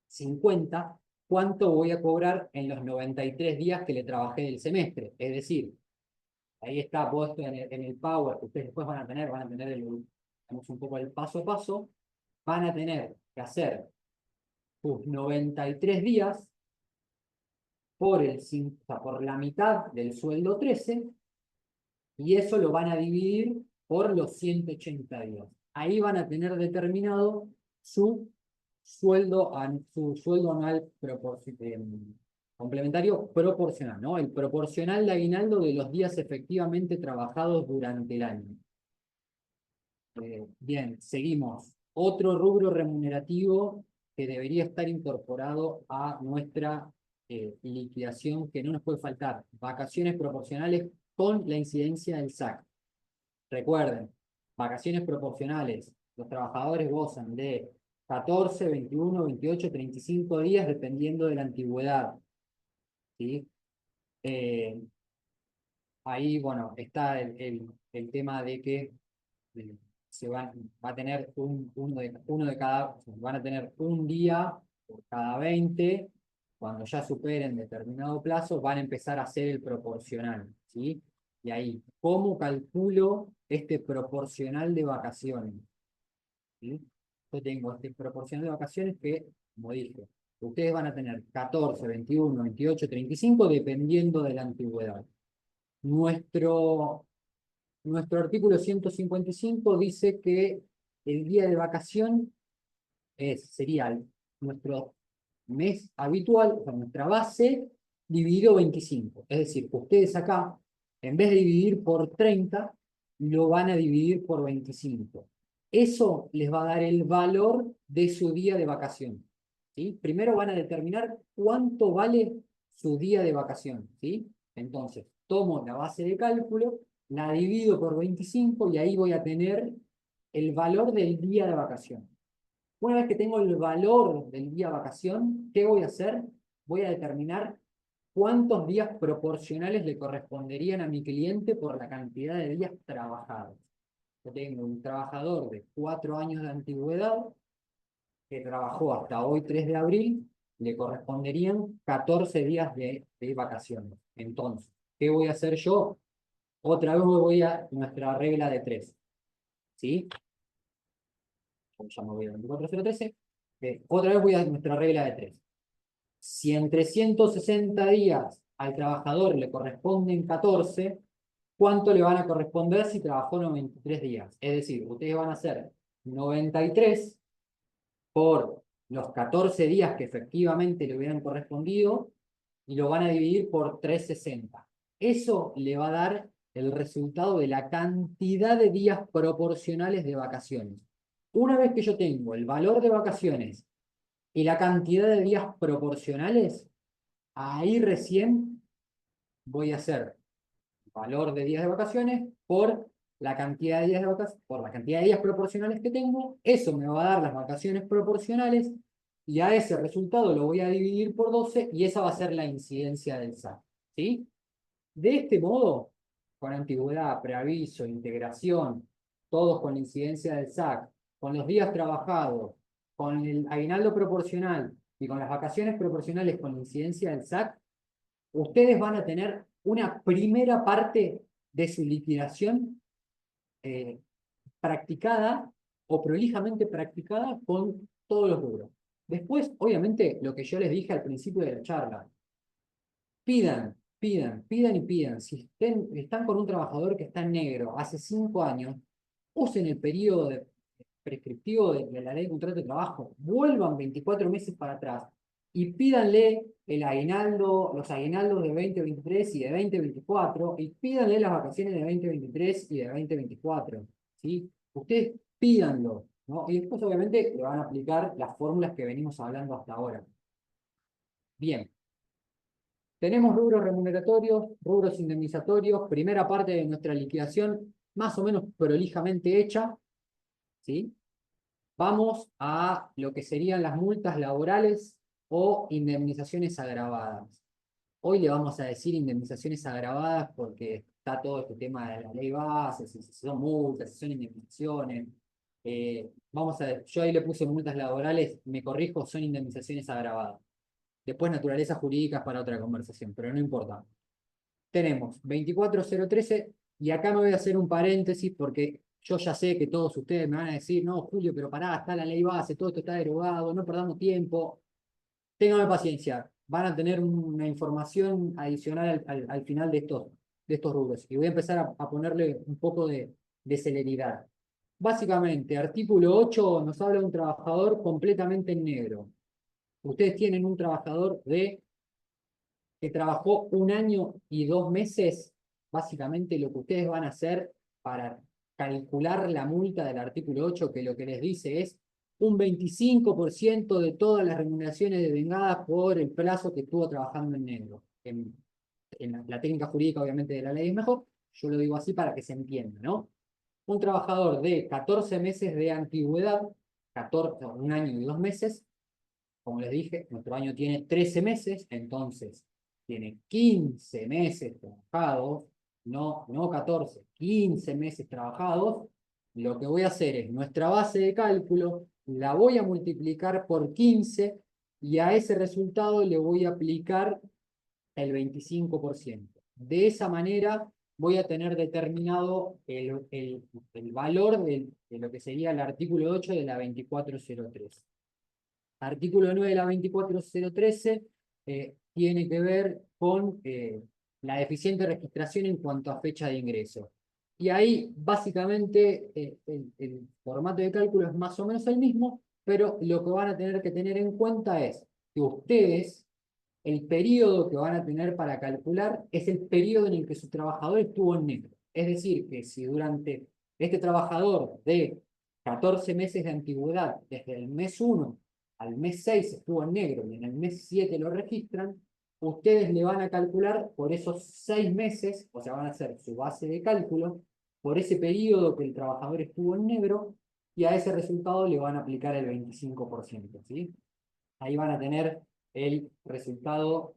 50, ¿cuánto voy a cobrar en los 93 días que le trabajé del semestre? Es decir, ahí está puesto en el Power, que ustedes después van a tener un poco el paso a paso, van a tener que hacer sus 93 días por la mitad del sueldo 13, y eso lo van a dividir por los 180 días. Ahí van a tener determinado su sueldo anual complementario proporcional, ¿no? El proporcional de aguinaldo de los días efectivamente trabajados durante el año. Bien, seguimos. Otro rubro remunerativo que debería estar incorporado a nuestra liquidación, que no nos puede faltar: vacaciones proporcionales con la incidencia del SAC. Recuerden, vacaciones proporcionales, los trabajadores gozan de 14, 21, 28, 35 días dependiendo de la antigüedad. ¿sí? Eh, Ahí, bueno, está el tema de que va a tener uno de cada, van a tener un día por cada 20. Cuando ya superen determinado plazo, van a empezar a hacer el proporcional, ¿sí? Y ahí, ¿cómo calculo este proporcional de vacaciones? ¿Sí? Yo tengo este proporcional de vacaciones que, como dije, ustedes van a tener 14, 21, 28, 35, dependiendo de la antigüedad. Nuestro Nuestro artículo 155 dice que el día de vacación sería nuestro mes habitual, o sea, nuestra base, dividido 25. Es decir, ustedes acá, en vez de dividir por 30, lo van a dividir por 25. Eso les va a dar el valor de su día de vacación, ¿sí? Primero van a determinar cuánto vale su día de vacación, ¿sí? Entonces, tomo la base de cálculo, la divido por 25 y ahí voy a tener el valor del día de vacación. Una vez que tengo el valor del día vacación, ¿qué voy a hacer? Voy a determinar cuántos días proporcionales le corresponderían a mi cliente por la cantidad de días trabajados. Yo tengo un trabajador de 4 años de antigüedad que trabajó hasta hoy 3 de abril, le corresponderían 14 días de vacaciones. Entonces, ¿qué voy a hacer yo? Otra vez voy a nuestra regla de 3. ¿Sí? Ya me voy a 24.013. Otra vez voy a nuestra regla de 3. Si en 360 días al trabajador le corresponden 14, ¿cuánto le van a corresponder si trabajó 93 días? Es decir, ustedes van a hacer 93 por los 14 días que efectivamente le hubieran correspondido y lo van a dividir por 360. Eso le va a dar el resultado de la cantidad de días proporcionales de vacaciones. Una vez que yo tengo el valor de vacaciones y la cantidad de días proporcionales, ahí recién voy a hacer valor de días de vacaciones por la cantidad de días de vacaciones, por la cantidad de días proporcionales que tengo. Eso me va a dar las vacaciones proporcionales y a ese resultado lo voy a dividir por 12 y esa va a ser la incidencia del SAC. ¿Sí? De este modo, con antigüedad, preaviso, integración, todos con la incidencia del SAC, con los días trabajados, con el aguinaldo proporcional y con las vacaciones proporcionales con la incidencia del SAC, ustedes van a tener una primera parte de su liquidación eh, practicada o prolijamente practicada con todos los rubros. Después, obviamente, lo que yo les dije al principio de la charla, pidan, pidan, pidan y pidan. Si están con un trabajador que está en negro hace 5 años, usen el periodo prescriptivo de la ley de contrato de trabajo, vuelvan 24 meses para atrás y pídanle el aguinaldo, los aguinaldos de 2023 y de 2024 y pídanle las vacaciones de 2023 y de 2024. ¿Sí? Ustedes pídanlo, ¿no? Y después obviamente le van a aplicar las fórmulas que venimos hablando hasta ahora. Bien. Tenemos rubros remuneratorios, rubros indemnizatorios, primera parte de nuestra liquidación más o menos prolijamente hecha, ¿sí? Vamos a lo que serían las multas laborales o indemnizaciones agravadas. Hoy le vamos a decir indemnizaciones agravadas porque está todo este tema de la ley base, si son multas, si son indemnizaciones. Yo ahí le puse multas laborales, me corrijo, son indemnizaciones agravadas. Después naturaleza jurídica es para otra conversación, pero no importa. Tenemos 24.013 y acá me voy a hacer un paréntesis porque yo ya sé que todos ustedes me van a decir, no, Julio, pero pará, está la ley base, todo esto está derogado, no perdamos tiempo. Ténganme paciencia, van a tener una información adicional al final de estos rubros. Y voy a empezar a ponerle un poco de celeridad. Básicamente, artículo 8 nos habla de un trabajador completamente en negro. Ustedes tienen un trabajador que trabajó 1 año y 2 meses. Básicamente lo que ustedes van a hacer para calcular la multa del artículo 8, que lo que les dice es un 25% de todas las remuneraciones devengadas por el plazo que estuvo trabajando en negro. En la técnica jurídica, obviamente, de la ley es mejor. Yo lo digo así para que se entienda, ¿no? Un trabajador de 14 meses de antigüedad, 1 año y 2 meses, como les dije, nuestro año tiene 13 meses, entonces tiene 15 meses trabajados, no 14, 15 meses trabajados, lo que voy a hacer es nuestra base de cálculo, la voy a multiplicar por 15 y a ese resultado le voy a aplicar el 25%. De esa manera voy a tener determinado el valor de lo que sería el artículo 8 de la 2403. Artículo 9 de la 24013 tiene que ver con la deficiente registración en cuanto a fecha de ingreso. Y ahí, básicamente, el formato de cálculo es más o menos el mismo, pero lo que van a tener que tener en cuenta es que ustedes, el periodo que van a tener para calcular es el periodo en el que su trabajador estuvo en negro. Es decir, que si durante este trabajador de 14 meses de antigüedad, desde el mes 1 al mes 6 estuvo en negro y en el mes 7 lo registran, ustedes le van a calcular por esos 6 meses, o sea, van a hacer su base de cálculo por ese periodo que el trabajador estuvo en negro y a ese resultado le van a aplicar el 25%, ¿sí? Ahí van a tener el resultado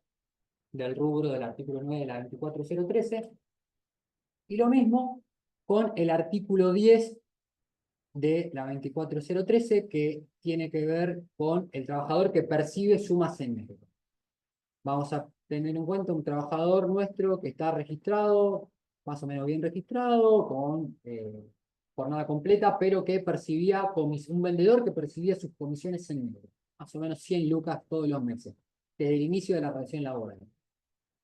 del rubro del artículo 9 de la 24013 y lo mismo con el artículo 10 de la 24013 que tiene que ver con el trabajador que percibe sumas en negro. Vamos a tener en cuenta un trabajador nuestro que está registrado, más o menos bien registrado, con jornada completa, pero que percibía, un vendedor que percibía sus comisiones en negro, más o menos 100 lucas todos los meses, desde el inicio de la relación laboral.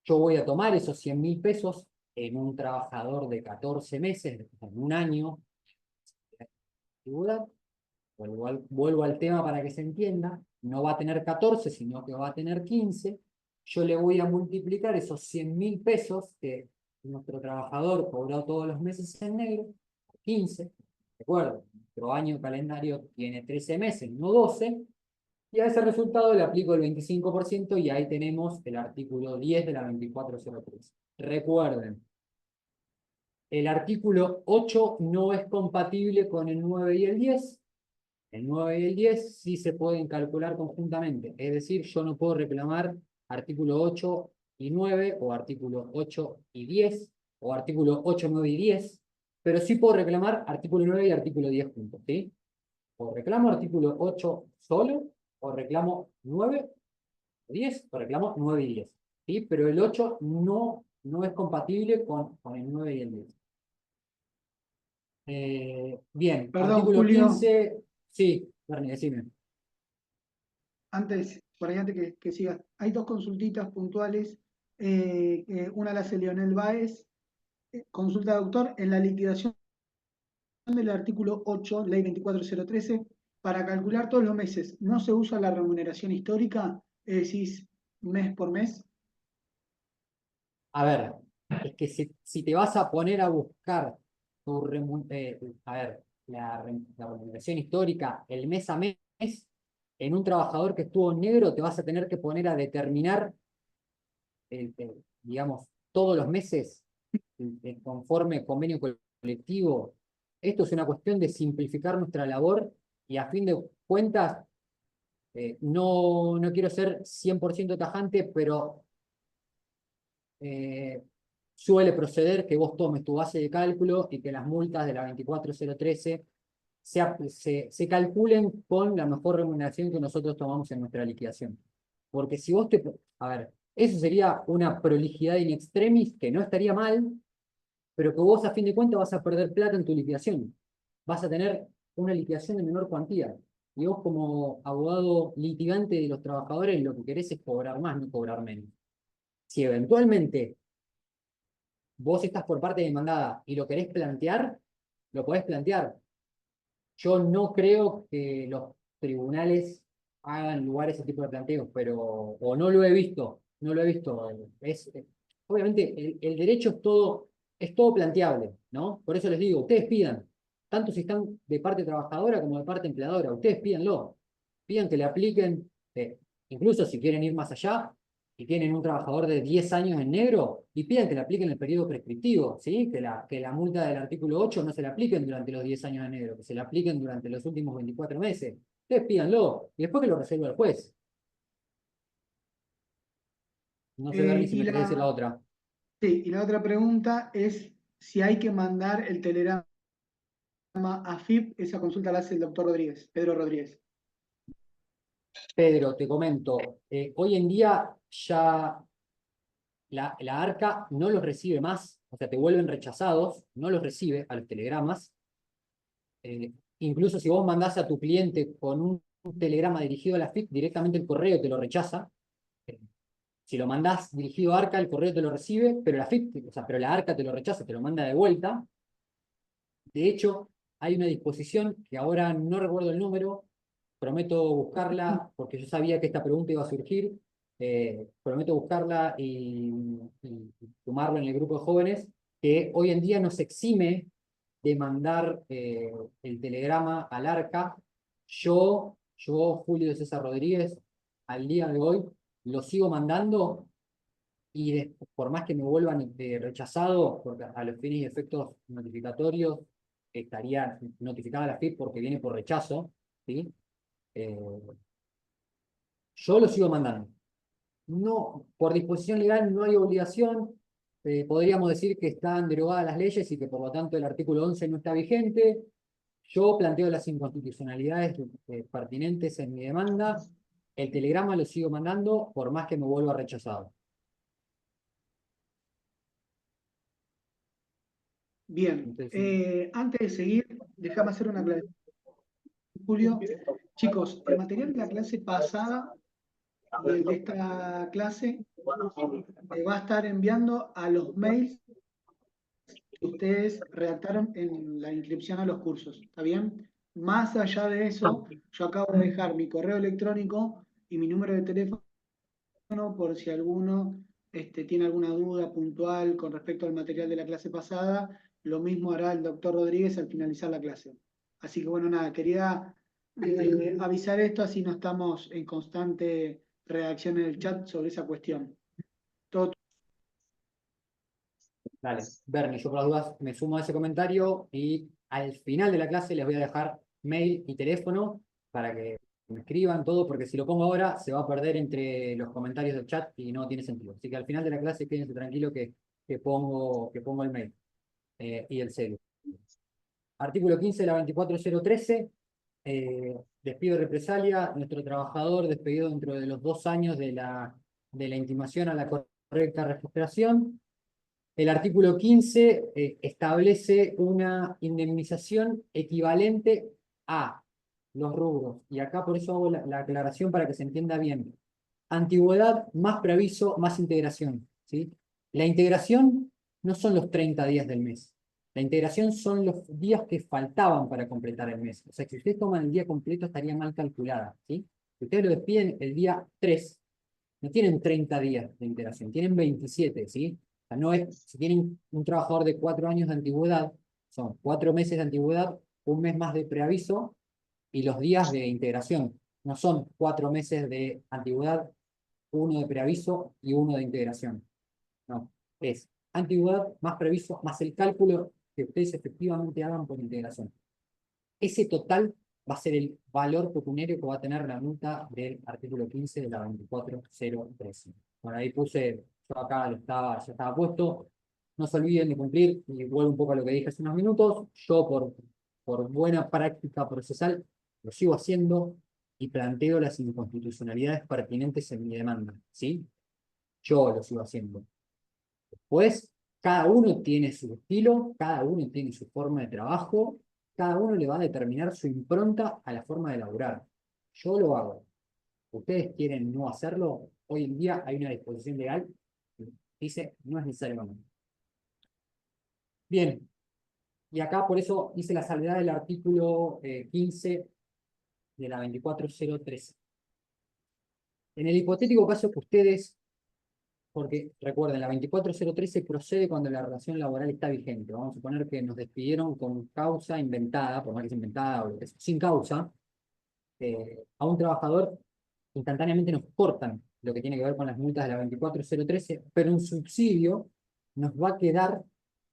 Yo voy a tomar esos 100.000 pesos en un trabajador de 14 meses, en un año, vuelvo al tema para que se entienda, no va a tener 14, sino que va a tener 15, yo le voy a multiplicar esos 100.000 pesos que nuestro trabajador cobró todos los meses en negro, 15, recuerdo, nuestro año calendario tiene 13 meses, no 12, y a ese resultado le aplico el 25% y ahí tenemos el artículo 10 de la 2403. Recuerden, el artículo 8 no es compatible con el 9 y el 10. El 9 y el 10 sí se pueden calcular conjuntamente. Es decir, yo no puedo reclamar artículo 8 y 9, o artículo 8 y 10, o artículo 8, 9 y 10, pero sí puedo reclamar artículo 9 y artículo 10 juntos, ¿sí? O reclamo artículo 8 solo, o reclamo 9, 10, o reclamo 9 y 10, ¿sí? Pero el 8 no es compatible con el 9 y el 10. Bien, Perdón, artículo Julio, 15, sí, Bernie, decime. por ahí antes que sigas, hay dos consultitas puntuales. Una la hace Leonel Báez, consulta doctor, en la liquidación del artículo 8, ley 24013, para calcular todos los meses, ¿no se usa la remuneración histórica? Es decir, mes por mes. A ver, es que si te vas a poner a buscar la remuneración histórica el mes a mes, en un trabajador que estuvo en negro, te vas a tener que poner a determinar, digamos, todos los meses, conforme convenio colectivo. Esto es una cuestión de simplificar nuestra labor y a fin de cuentas, no quiero ser 100% tajante, pero suele proceder que vos tomes tu base de cálculo y que las multas de la 24013 se calculen con la mejor remuneración que nosotros tomamos en nuestra liquidación. Porque si vos a ver, eso sería una prolijidad in extremis que no estaría mal, pero que vos a fin de cuentas vas a perder plata en tu liquidación. Vas a tener una liquidación de menor cuantía. Y vos como abogado litigante de los trabajadores lo que querés es cobrar más, no cobrar menos. Si eventualmente vos estás por parte demandada y lo querés plantear, lo podés plantear. Yo no creo que los tribunales hagan lugar a ese tipo de planteos, pero, o no lo he visto, no lo he visto. Obviamente el derecho es todo planteable, ¿no? Por eso les digo, ustedes pidan, tanto si están de parte trabajadora como de parte empleadora, ustedes pídanlo, pidan que le apliquen, incluso si quieren ir más allá, y tienen un trabajador de 10 años en negro, y pidan que le apliquen el periodo prescriptivo, ¿sí? Que la multa del artículo 8 no se le apliquen durante los 10 años en negro, que se le apliquen durante los últimos 24 meses. Ustedes pídanlo, y después que lo resuelva el juez. No sé, Bernie, si Y me querés decir la la, otra. sí, y la otra pregunta es si hay que mandar el telegrama a FIP, esa consulta la hace el doctor Rodríguez, Pedro Rodríguez. Pedro, te comento, hoy en día ya la ARCA no los recibe más, o sea, te vuelven rechazados, no los recibe a los telegramas. Incluso si vos mandás a tu cliente con un telegrama dirigido a la FIP, directamente el correo te lo rechaza. Si lo mandás dirigido a ARCA, el correo te lo recibe, pero la FIP, o sea, pero la ARCA te lo rechaza, te lo manda de vuelta. De hecho, hay una disposición que ahora no recuerdo el número, prometo buscarla porque yo sabía que esta pregunta iba a surgir. Prometo buscarla y sumarlo en el grupo de jóvenes, que hoy en día nos exime de mandar el telegrama al ARCA. Julio César Rodríguez, al día de hoy, lo sigo mandando y por más que me vuelvan rechazado, porque a los fines y efectos notificatorios estaría notificada la FIP porque viene por rechazo, ¿sí? Eh, yo lo sigo mandando. No, por disposición legal no hay obligación. Podríamos decir que están derogadas las leyes y que por lo tanto el artículo 11 no está vigente. Yo planteo las inconstitucionalidades pertinentes en mi demanda. El telegrama lo sigo mandando por más que me vuelva rechazado. Bien, Entonces, antes de seguir, déjame hacer una aclaración, Julio. Chicos, el material de la clase pasada, de esta clase, va a estar enviando a los mails que ustedes redactaron en la inscripción a los cursos, ¿está bien? Más allá de eso, yo acabo de dejar mi correo electrónico y mi número de teléfono por si alguno tiene alguna duda puntual con respecto al material de la clase pasada. Lo mismo hará el doctor Rodríguez al finalizar la clase. Así que bueno, nada, quería avisar esto, así no estamos en constante redacción en el chat sobre esa cuestión. Todo. dale, Bernie, yo por las dudas me sumo a ese comentario y al final de la clase les voy a dejar mail y teléfono para que me escriban todo, porque si lo pongo ahora se va a perder entre los comentarios del chat y no tiene sentido. Así que al final de la clase quédense tranquilo que pongo el mail y el celu. Artículo 15 de la 24013, despido de represalia. Nuestro trabajador despedido dentro de los 2 años de la intimación a la correcta registración. El artículo 15 establece una indemnización equivalente a los rubros. Y acá por eso hago la aclaración para que se entienda bien. Antigüedad más preaviso más integración, ¿sí? La integración no son los 30 días del mes. La integración son los días que faltaban para completar el mes. O sea, que si ustedes toman el día completo estaría mal calculada, ¿sí? Si ustedes lo despiden el día 3, no tienen 30 días de integración, tienen 27, ¿sí? O sea, no es, si tienen un trabajador de 4 años de antigüedad, son 4 meses de antigüedad, un mes más de preaviso y los días de integración. No son 4 meses de antigüedad, uno de preaviso y uno de integración. No, es antigüedad más preaviso más el cálculo que ustedes efectivamente hagan por integración. Ese total va a ser el valor pecuniario que va a tener la multa del artículo 15 de la 24013. Bueno, ahí puse, yo acá ya estaba puesto. No se olviden de cumplir, y vuelvo un poco a lo que dije hace unos minutos. Yo, por buena práctica procesal, lo sigo haciendo y planteo las inconstitucionalidades pertinentes en mi demanda, ¿sí? Yo lo sigo haciendo. Pues cada uno tiene su estilo, cada uno tiene su forma de trabajo, cada uno le va a determinar su impronta a la forma de laburar. Yo lo hago. Ustedes quieren no hacerlo, hoy en día hay una disposición legal que dice no es necesario. Bien, y acá por eso hice la salvedad del artículo 15 de la 24013. En el hipotético caso que ustedes, porque recuerden, la 24013 procede cuando la relación laboral está vigente. Vamos a suponer que nos despidieron con causa inventada, por más que sea inventada o lo que sea, sin causa, a un trabajador instantáneamente nos cortan lo que tiene que ver con las multas de la 24013, pero en subsidio nos va a quedar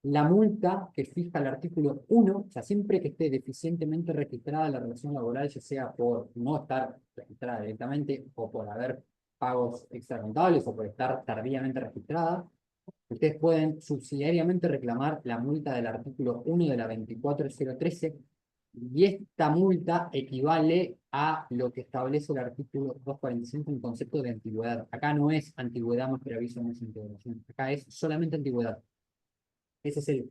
la multa que fija el artículo 1, o sea, siempre que esté deficientemente registrada la relación laboral, ya sea por no estar registrada directamente o por haber pagos extrarrentables o por estar tardíamente registrada, ustedes pueden subsidiariamente reclamar la multa del artículo 1 de la 24013, y esta multa equivale a lo que establece el artículo 245 en concepto de antigüedad. Acá no es antigüedad más preaviso más integración, acá es solamente antigüedad. Ese es el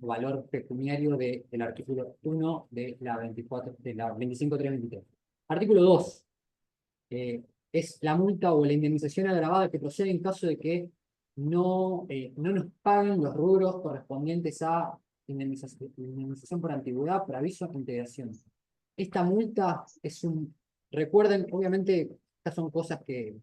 valor pecuniario del artículo 1 de la 25323. Artículo 2. Es la multa o la indemnización agravada que procede en caso de que no nos paguen los rubros correspondientes a indemnización por antigüedad, por aviso e integración. Esta multa es recuerden, obviamente, estas son cosas que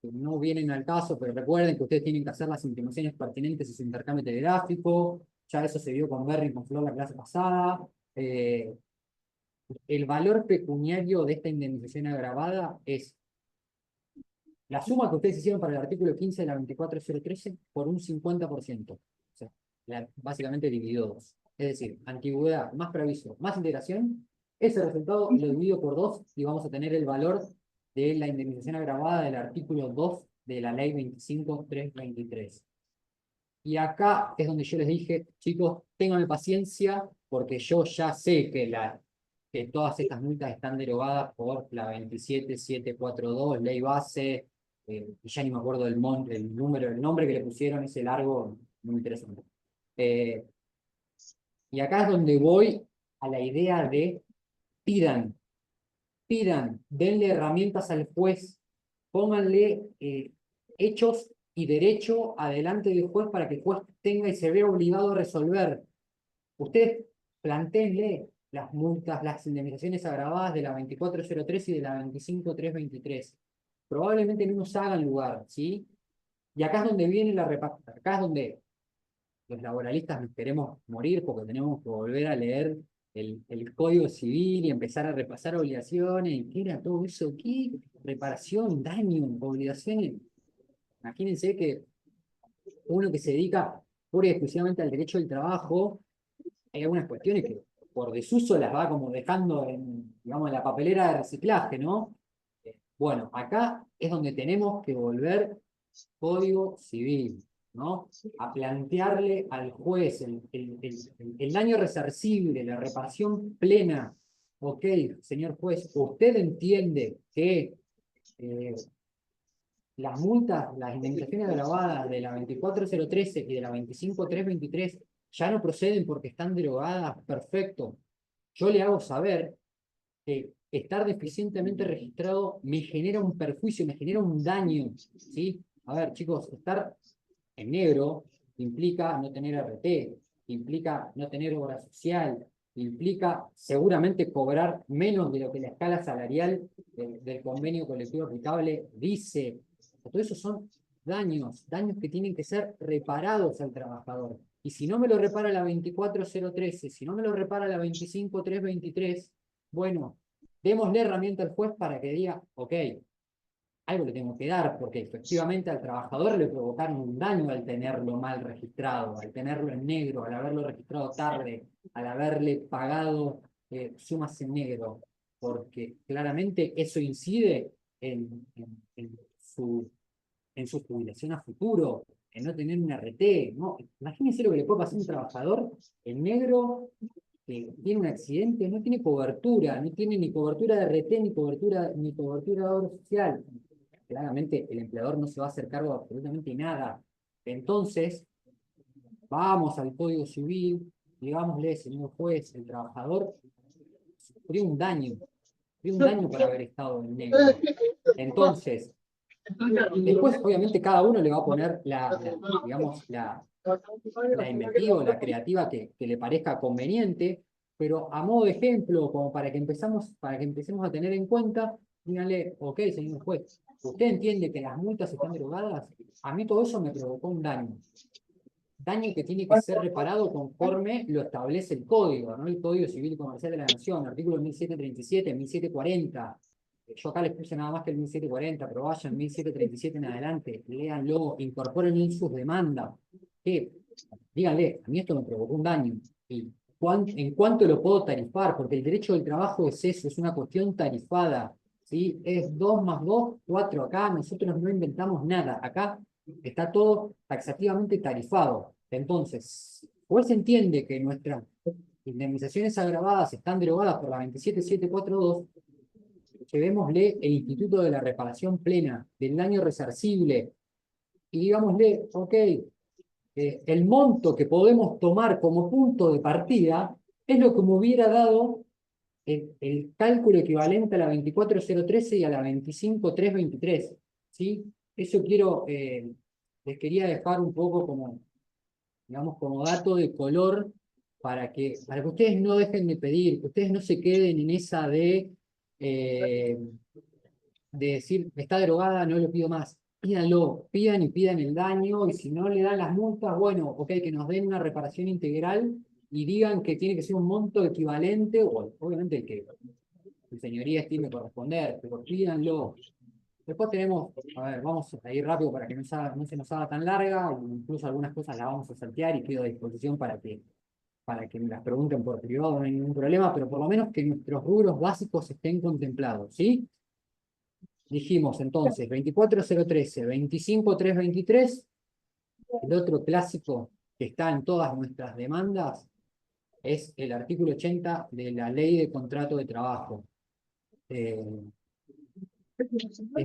no vienen al caso, pero recuerden que ustedes tienen que hacer las intimaciones pertinentes a su intercambio telegráfico. Ya eso se vio con Berry y con Flor la clase pasada. El valor pecuniario de esta indemnización agravada es la suma que ustedes hicieron para el artículo 15 de la 24013 por un 50%. O sea, básicamente dividido 2. Es decir, antigüedad más preaviso más integración. Ese resultado lo divido por 2 y vamos a tener el valor de la indemnización agravada del artículo 2 de la ley 25323. Y acá es donde yo les dije, chicos, tengan paciencia, porque yo ya sé que todas estas multas están derogadas por la 27742, ley base, y ya ni me acuerdo el nombre que le pusieron, ese largo, muy interesante. Y acá es donde voy a la idea de pidan, denle herramientas al juez, pónganle hechos y derecho adelante del juez para que el juez tenga y se vea obligado a resolver. Ustedes plantéenle las multas, las indemnizaciones agravadas de la 24013 y de la 25323. Probablemente no nos hagan lugar, ¿sí? Y acá es donde viene acá es donde los laboralistas nos queremos morir porque tenemos que volver a leer el Código Civil y empezar a repasar obligaciones. ¿Qué era todo eso? ¿Qué? Reparación, daño, obligaciones. Imagínense que uno que se dedica pura y exclusivamente al derecho del trabajo, hay algunas cuestiones que por desuso las va como dejando digamos, en la papelera de reciclaje, ¿no? Bueno, acá es donde tenemos que volver Código Civil, ¿no? A plantearle al juez el daño resarcible, la reparación plena. Ok, señor juez, ¿usted entiende que las multas, las indemnizaciones agravadas de la 24013 y de la 25323 ya no proceden porque están derogadas? Perfecto. Yo le hago saber que estar deficientemente registrado me genera un perjuicio, me genera un daño, ¿sí? A ver, chicos, estar en negro implica no tener RT, implica no tener obra social, implica seguramente cobrar menos de lo que la escala salarial del convenio colectivo aplicable dice. Todo eso son daños que tienen que ser reparados al trabajador. Y si no me lo repara la 24013, si no me lo repara la 25323, bueno, démosle herramienta al juez para que diga, ok, algo le tengo que dar, porque efectivamente al trabajador le provocaron un daño al tenerlo mal registrado, al tenerlo en negro, al haberlo registrado tarde, al haberle pagado sumas en negro, porque claramente eso incide en su jubilación a futuro, en no tener un RT, ¿no? Imagínense lo que le puede pasar a un trabajador en negro que tiene un accidente, no tiene cobertura, no tiene ni cobertura de RT, ni cobertura de obra social. Claramente el empleador no se va a hacer cargo de absolutamente nada. Entonces, vamos al Código Civil, digámosle, señor juez, el trabajador sufrió un daño por haber estado en negro. Entonces, después, obviamente, cada uno le va a poner la inventiva, la creativa que le parezca conveniente, pero a modo de ejemplo, como para que empecemos a tener en cuenta, díganle, ok, señor juez, ¿usted entiende que las multas están derogadas? A mí todo eso me provocó un daño. Daño que tiene que ser reparado conforme lo establece el código, ¿no? El Código Civil y Comercial de la Nación, artículos 1737, 1740. Yo acá les puse nada más que el 1740, pero vayan 1737 en adelante, léanlo, incorporen en sus demandas. Díganle, a mí esto me provocó un daño. ¿Y en cuánto lo puedo tarifar? Porque el derecho del trabajo es eso, es una cuestión tarifada. ¿sí? Es 2 más 2, 4 acá, nosotros no inventamos nada, acá está todo taxativamente tarifado. Entonces, pues se entiende que nuestras indemnizaciones agravadas están derogadas por la 27742, llevémosle el Instituto de la Reparación Plena del daño resarcible y digámosle, ok, el monto que podemos tomar como punto de partida es lo que me hubiera dado el cálculo equivalente a la 24013 y a la 25323, ¿sí? Eso les quería dejar un poco como, digamos, como dato de color para que ustedes no dejen de pedir, que ustedes no se queden en esa eh, de decir, está derogada, no lo pido más. Pídanlo, pidan y pidan el daño, y si no le dan las multas, bueno, ok, que nos den una reparación integral y digan que tiene que ser un monto equivalente, o obviamente el que su señoría estime corresponder, pero pídanlo. Después tenemos, a ver, vamos a ir rápido para que no se nos haga tan larga, incluso algunas cosas las vamos a saltear y quedo a disposición para que me las pregunten por privado, no hay ningún problema, pero por lo menos que nuestros rubros básicos estén contemplados, ¿sí? Dijimos entonces 24013, 25323, el otro clásico que está en todas nuestras demandas es el artículo 80 de la Ley de Contrato de Trabajo. Es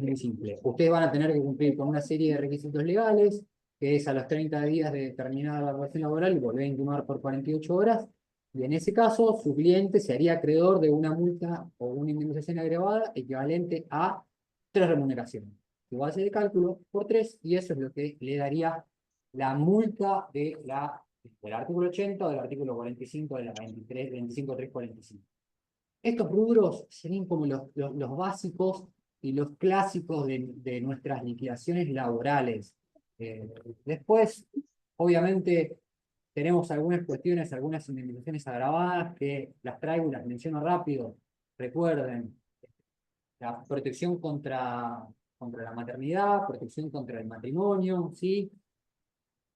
muy simple. Ustedes van a tener que cumplir con una serie de requisitos legales, que es a los 30 días de terminada la relación laboral, volver a intimar por 48 horas, y en ese caso su cliente se haría acreedor de una multa o una indemnización agravada equivalente a 3 remuneraciones. Su base de cálculo por 3, y eso es lo que le daría la multa del artículo 80 o del artículo 45 de la 25345. Estos rubros serían como los básicos y los clásicos de nuestras liquidaciones laborales. Después, obviamente, tenemos algunas cuestiones, algunas indemnizaciones agravadas que las traigo y las menciono rápido. Recuerden, la protección contra la maternidad, protección contra el matrimonio, ¿sí?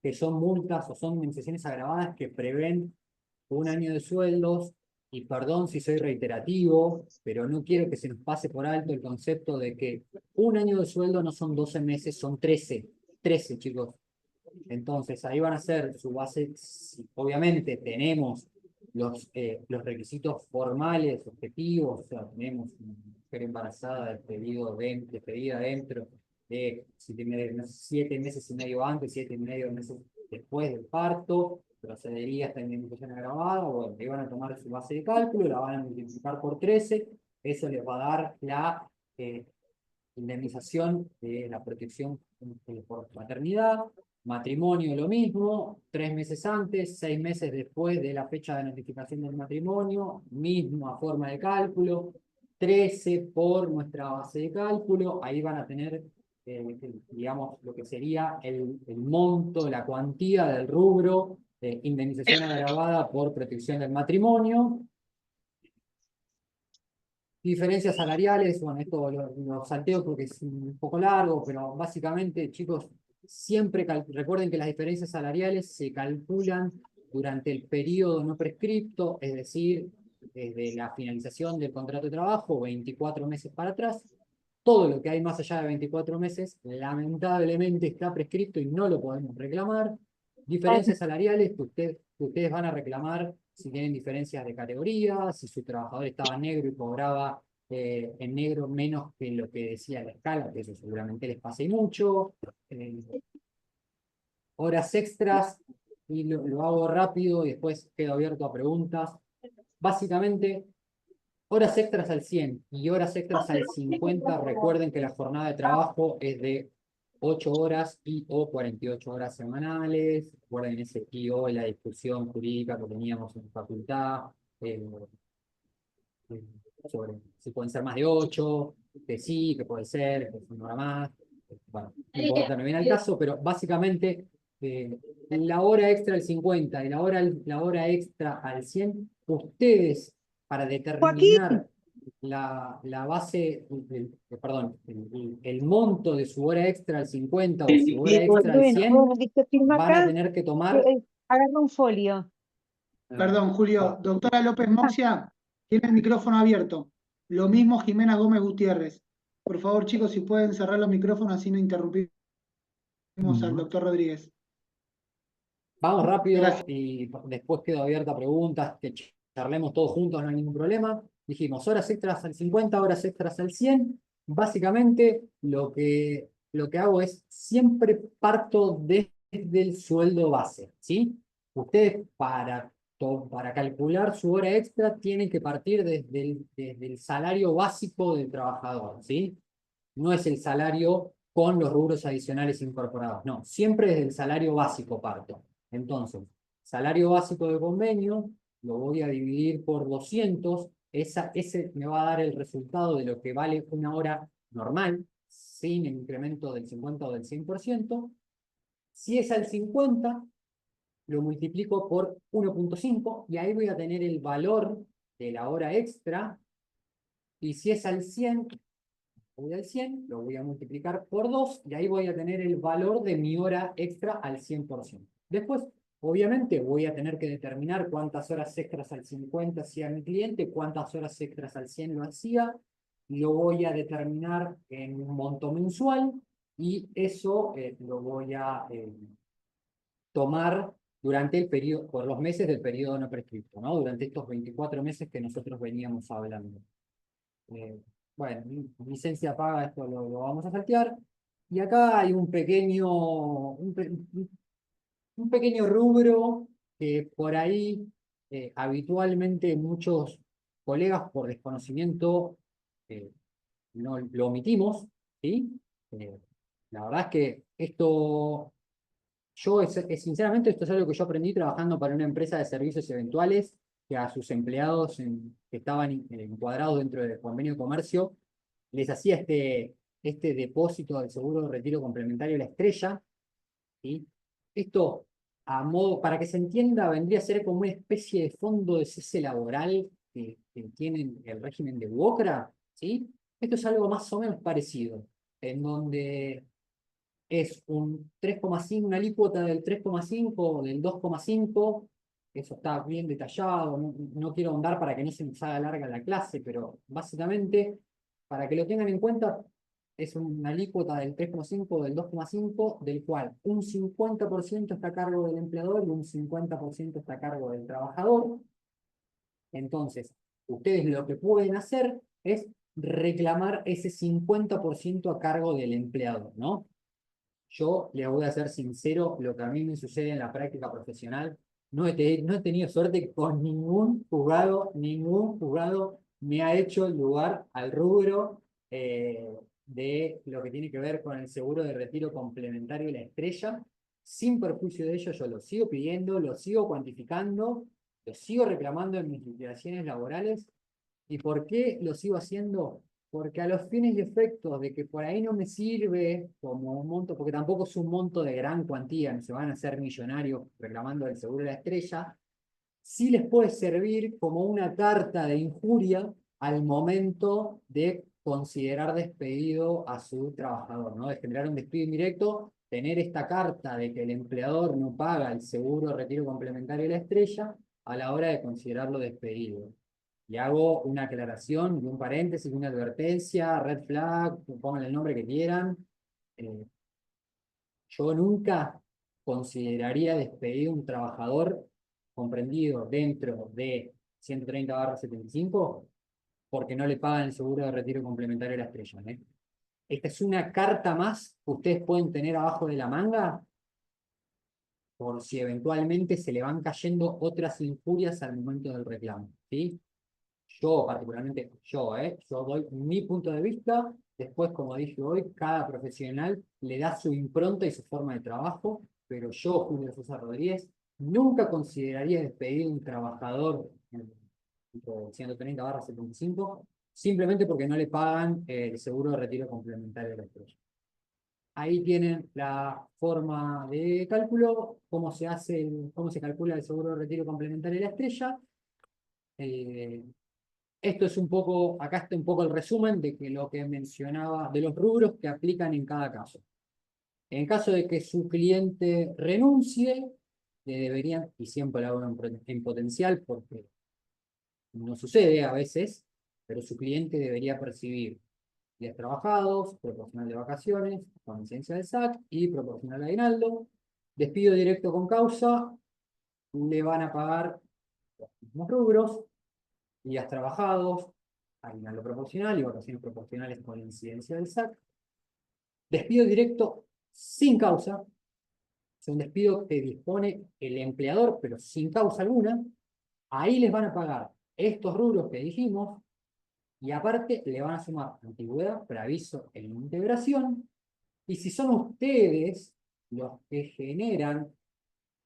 Que son multas o son indemnizaciones agravadas que prevén 1 año de sueldos, y perdón si soy reiterativo, pero no quiero que se nos pase por alto el concepto de que 1 año de sueldo no son 12 meses, son 13, chicos. Entonces, ahí van a ser su base. Obviamente tenemos los requisitos formales, objetivos, o sea, tenemos una mujer embarazada despedida dentro de 7 meses y medio antes, 7 y medio meses después del parto, procedería esta indemnización agravada. Bueno, ahí van a tomar su base de cálculo, la van a multiplicar por 13, eso les va a dar la indemnización de la protección por maternidad. Matrimonio lo mismo, 3 meses antes, 6 meses después de la fecha de notificación del matrimonio, misma forma de cálculo, 13 por nuestra base de cálculo, ahí van a tener, digamos, lo que sería el monto, la cuantía del rubro de indemnización agravada por protección del matrimonio. Diferencias salariales, bueno, esto lo salteo porque es un poco largo, pero básicamente, chicos, siempre recuerden que las diferencias salariales se calculan durante el periodo no prescripto, es decir, desde la finalización del contrato de trabajo, 24 meses para atrás. Todo lo que hay más allá de 24 meses, lamentablemente está prescripto y no lo podemos reclamar. Diferencias salariales que ustedes van a reclamar si tienen diferencias de categoría, si su trabajador estaba negro y cobraba en negro menos que lo que decía la escala, que eso seguramente les pase mucho. Horas extras, y lo hago rápido y después quedo abierto a preguntas. Básicamente, horas extras al 100 y horas extras al 50, recuerden que la jornada de trabajo es de 8 horas y o 48 horas semanales. Recuerden ese y/o, la discusión jurídica que teníamos en facultad, sobre si pueden ser más de 8, que sí, que puede ser, que es una hora más. Bueno, no importa, no viene al caso, pero básicamente la hora extra al 50 y la hora extra al 100, ustedes, para determinar la base, perdón, el monto de su hora extra al 50 o su hora extra al 100, van a tener que tomar. Agarra un folio. Perdón, Julio. Doctora López Moxia, tiene el micrófono abierto. Lo mismo Jimena Gómez Gutiérrez. Por favor, chicos, si pueden cerrar los micrófonos, así no interrumpimos al Ujú. doctor Rodríguez. Vamos rápido Gracias. y después quedo abierta a preguntas, que charlemos todos juntos, no hay ningún problema. Dijimos horas extras al 50, horas extras al 100. Básicamente lo que hago es siempre parto desde el sueldo base, ¿sí? Ustedes para calcular su hora extra tienen que partir desde el salario básico del trabajador, ¿sí? No es el salario con los rubros adicionales incorporados, no, siempre desde el salario básico parto. Entonces, salario básico de convenio, lo voy a dividir por 200, ese me va a dar el resultado de lo que vale una hora normal, sin el incremento del 50 o del 100%. Si es al 50, lo multiplico por 1.5 y ahí voy a tener el valor de la hora extra. Y si es al 100, voy al 100, lo voy a multiplicar por 2 y ahí voy a tener el valor de mi hora extra al 100%. Después, obviamente, voy a tener que determinar cuántas horas extras al 50 hacía mi cliente, cuántas horas extras al 100 lo hacía. Lo voy a determinar en un monto mensual y eso lo voy a tomar durante el periodo, por los meses del periodo no prescripto, ¿no? Durante estos 24 meses que nosotros veníamos hablando. Eh, bueno, licencia paga, esto lo vamos a saltear. Y acá hay un pequeño rubro que por ahí habitualmente muchos colegas por desconocimiento eh, no lo omitimos, ¿sí? Eh, la verdad es que esto, sinceramente, esto es algo que yo aprendí trabajando para una empresa de servicios eventuales que a sus empleados que estaban encuadrados dentro del convenio de comercio les hacía este depósito del seguro de retiro complementario La Estrella, ¿sí? Esto, para que se entienda, vendría a ser como una especie de fondo de cese laboral que tienen el régimen de WOCRA, ¿sí? Esto es algo más o menos parecido, en donde es un 3,5, una alícuota del 3,5 o del 2,5. Eso está bien detallado, no quiero ahondar para que no se nos haga larga la clase, pero básicamente, para que lo tengan en cuenta, es una alícuota del 3,5 o del 2,5, del cual un 50% está a cargo del empleador y un 50% está a cargo del trabajador. Entonces, ustedes lo que pueden hacer es reclamar ese 50% a cargo del empleador, ¿no? Yo les voy a ser sincero, lo que a mí me sucede en la práctica profesional, no he tenido suerte con ningún juzgado me ha hecho lugar al rubro de lo que tiene que ver con el seguro de retiro complementario y La Estrella. Sin perjuicio de ello, yo lo sigo pidiendo, lo sigo cuantificando, lo sigo reclamando en mis liquidaciones laborales. ¿Y por qué lo sigo haciendo? Porque a los fines y efectos de que por ahí no me sirve como un monto, porque tampoco es un monto de gran cuantía, no se van a hacer millonarios reclamando el seguro de La Estrella, sí les puede servir como una carta de injuria al momento de considerar despedido a su trabajador, ¿no? De generar un despido indirecto, tener esta carta de que el empleador no paga el seguro de retiro complementario de La Estrella a la hora de considerarlo despedido. Y hago una aclaración y un paréntesis, una advertencia, red flag, pongan el nombre que quieran. Eh, yo nunca consideraría despedido un trabajador comprendido dentro de 130/75 porque no le pagan el seguro de retiro complementario de La Estrella, ¿eh? Esta es una carta más que ustedes pueden tener abajo de la manga por si eventualmente se le van cayendo otras injurias al momento del reclamo, ¿sí? Yo, particularmente, yo doy mi punto de vista. Después, como dije hoy, cada profesional le da su impronta y su forma de trabajo, pero yo, Julio Sosa Rodríguez, nunca consideraría despedir a un trabajador en 130/75 simplemente porque no le pagan el seguro de retiro complementario de la Estrella. Ahí tienen la forma de cálculo, cómo se calcula el seguro de retiro complementario de la Estrella. Eh, Esto es un poco, acá está un poco el resumen de que lo que mencionaba, de los rubros que aplican en cada caso. En caso de que su cliente renuncie, le deberían, y siempre lo hago en potencial porque no sucede a veces, pero su cliente debería percibir días trabajados, proporcional de vacaciones, con licencia del SAC y proporcional de aguinaldo. Despido directo con causa, le van a pagar los mismos rubros, días trabajados, aguinaldo proporcional y vacaciones proporcionales con incidencia del SAC. Despido directo sin causa, es un despido que dispone el empleador, pero sin causa alguna. Ahí les van a pagar estos rubros que dijimos, y aparte le van a sumar antigüedad, preaviso e integración. Y si son ustedes los que generan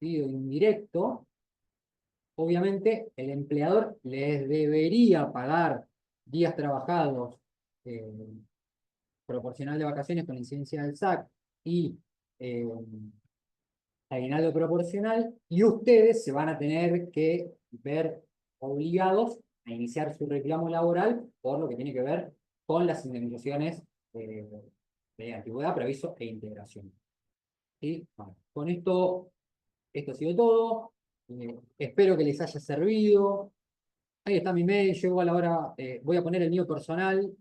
despido indirecto, obviamente el empleador les debería pagar días trabajados, eh, proporcional de vacaciones con incidencia del SAC y eh, aguinaldo proporcional, y ustedes se van a tener que ver obligados a iniciar su reclamo laboral por lo que tiene que ver con las indemnizaciones de antigüedad, preaviso e integración. ¿Sí? Bueno, con esto ha sido todo. Espero que les haya servido. Ahí está mi mail, yo igual ahora voy a poner el mío personal.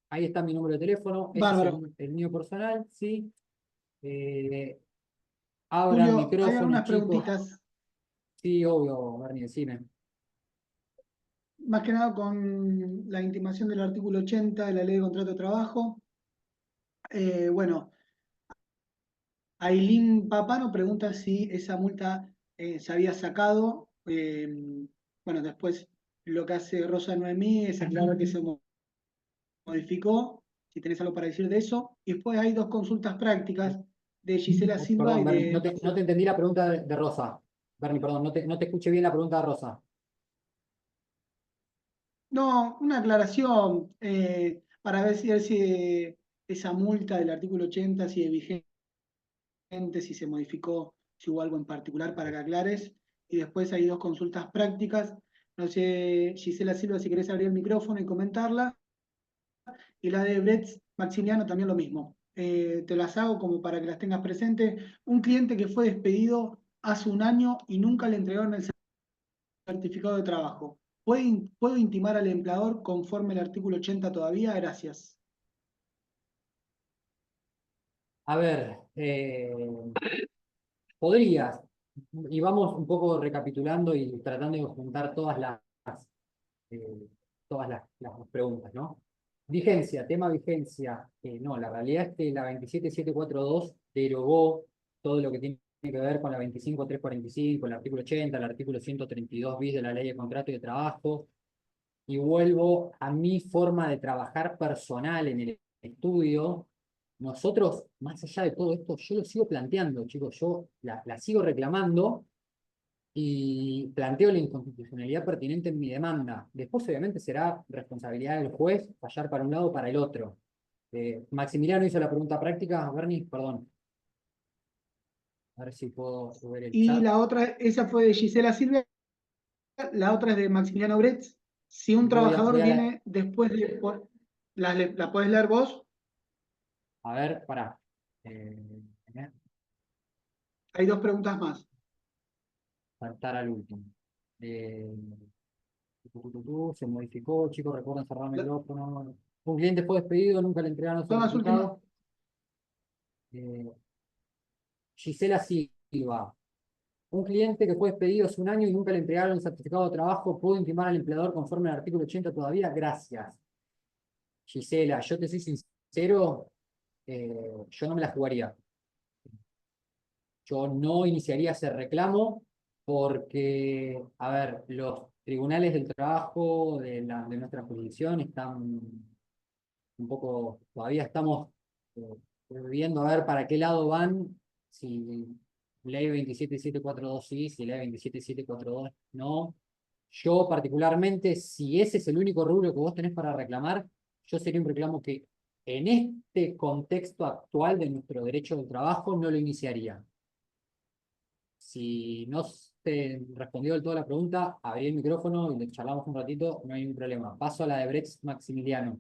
Ahí está mi número de teléfono, ese es Bárbaro. el mío personal, ¿sí? Abran Julio, hay micrófono, algunas chicos. preguntitas, Sí, obvio, Bernie, decime. más que nada con la intimación del artículo 80 de la Ley de Contrato de Trabajo. Bueno, Ailín Papano pregunta si esa multa se había sacado. Bueno, después lo que hace Rosa Noemí es aclarar que se modificó, si tenés algo para decir de eso. Y después hay dos consultas prácticas de Gisela Silva Perdón, y Bernie, de... no te entendí la pregunta de Rosa. Bernie, perdón, no te escuché bien la pregunta de Rosa. No, una aclaración para ver si esa multa del artículo 80 sigue vigente, si se modificó, si hubo algo en particular para que aclares. Y después hay dos consultas prácticas. No sé, Gisela Silva, si querés abrir el micrófono y comentarla. Y la de Brett Maximiliano también lo mismo. Te las hago como para que las tengas presentes. Un cliente que fue despedido hace un año y nunca le entregaron el certificado de trabajo. ¿Puedo intimar al empleador conforme el artículo 80 todavía? Gracias. A ver, podrías, y vamos un poco recapitulando y tratando de juntar eh, las preguntas, ¿no? Vigencia, tema vigencia. No, la realidad es que la 27742 derogó todo lo que tiene que ver con la 25345, el artículo 80, el artículo 132 bis de la Ley de Contrato y de Trabajo, y vuelvo a mi forma de trabajar personal en el estudio. Nosotros, más allá de todo esto, yo lo sigo planteando, chicos, yo la sigo reclamando y planteo la inconstitucionalidad pertinente en mi demanda. Después, obviamente, será responsabilidad del juez fallar para un lado o para el otro. Maximiliano hizo la pregunta práctica. Bernie, perdón. A ver si puedo ver el Y chat. la otra, esa fue de Gisela Silva, la otra es de Maximiliano Bretz. Si un Voy trabajador a la... viene después de... ¿La puedes leer vos? A ver, pará. Hay dos preguntas más. Saltar al último. Se modificó, chicos, recuerden cerrar el micrófono. Un cliente fue despedido, nunca le entregaron el Son las últimas. certificado. Eh, Gisela Silva. Un cliente que fue despedido hace un año y nunca le entregaron el certificado de trabajo, ¿puedo intimar al empleador conforme al artículo 80 todavía? Gracias. Gisela, yo te soy sincero, yo no me la jugaría. Yo no iniciaría ese reclamo porque, a ver, los tribunales del trabajo de nuestra jurisdicción están un poco, todavía estamos eh, viendo a ver para qué lado van, si ley 27742 sí, si ley 27742 no. Yo particularmente, si ese es el único rubro que vos tenés para reclamar, yo sería un reclamo que en este contexto actual de nuestro derecho del trabajo no lo iniciaría. Si no te respondió del todo la pregunta, abrí el micrófono y le charlamos un ratito, no hay ningún problema. Paso a la de Brex Maximiliano.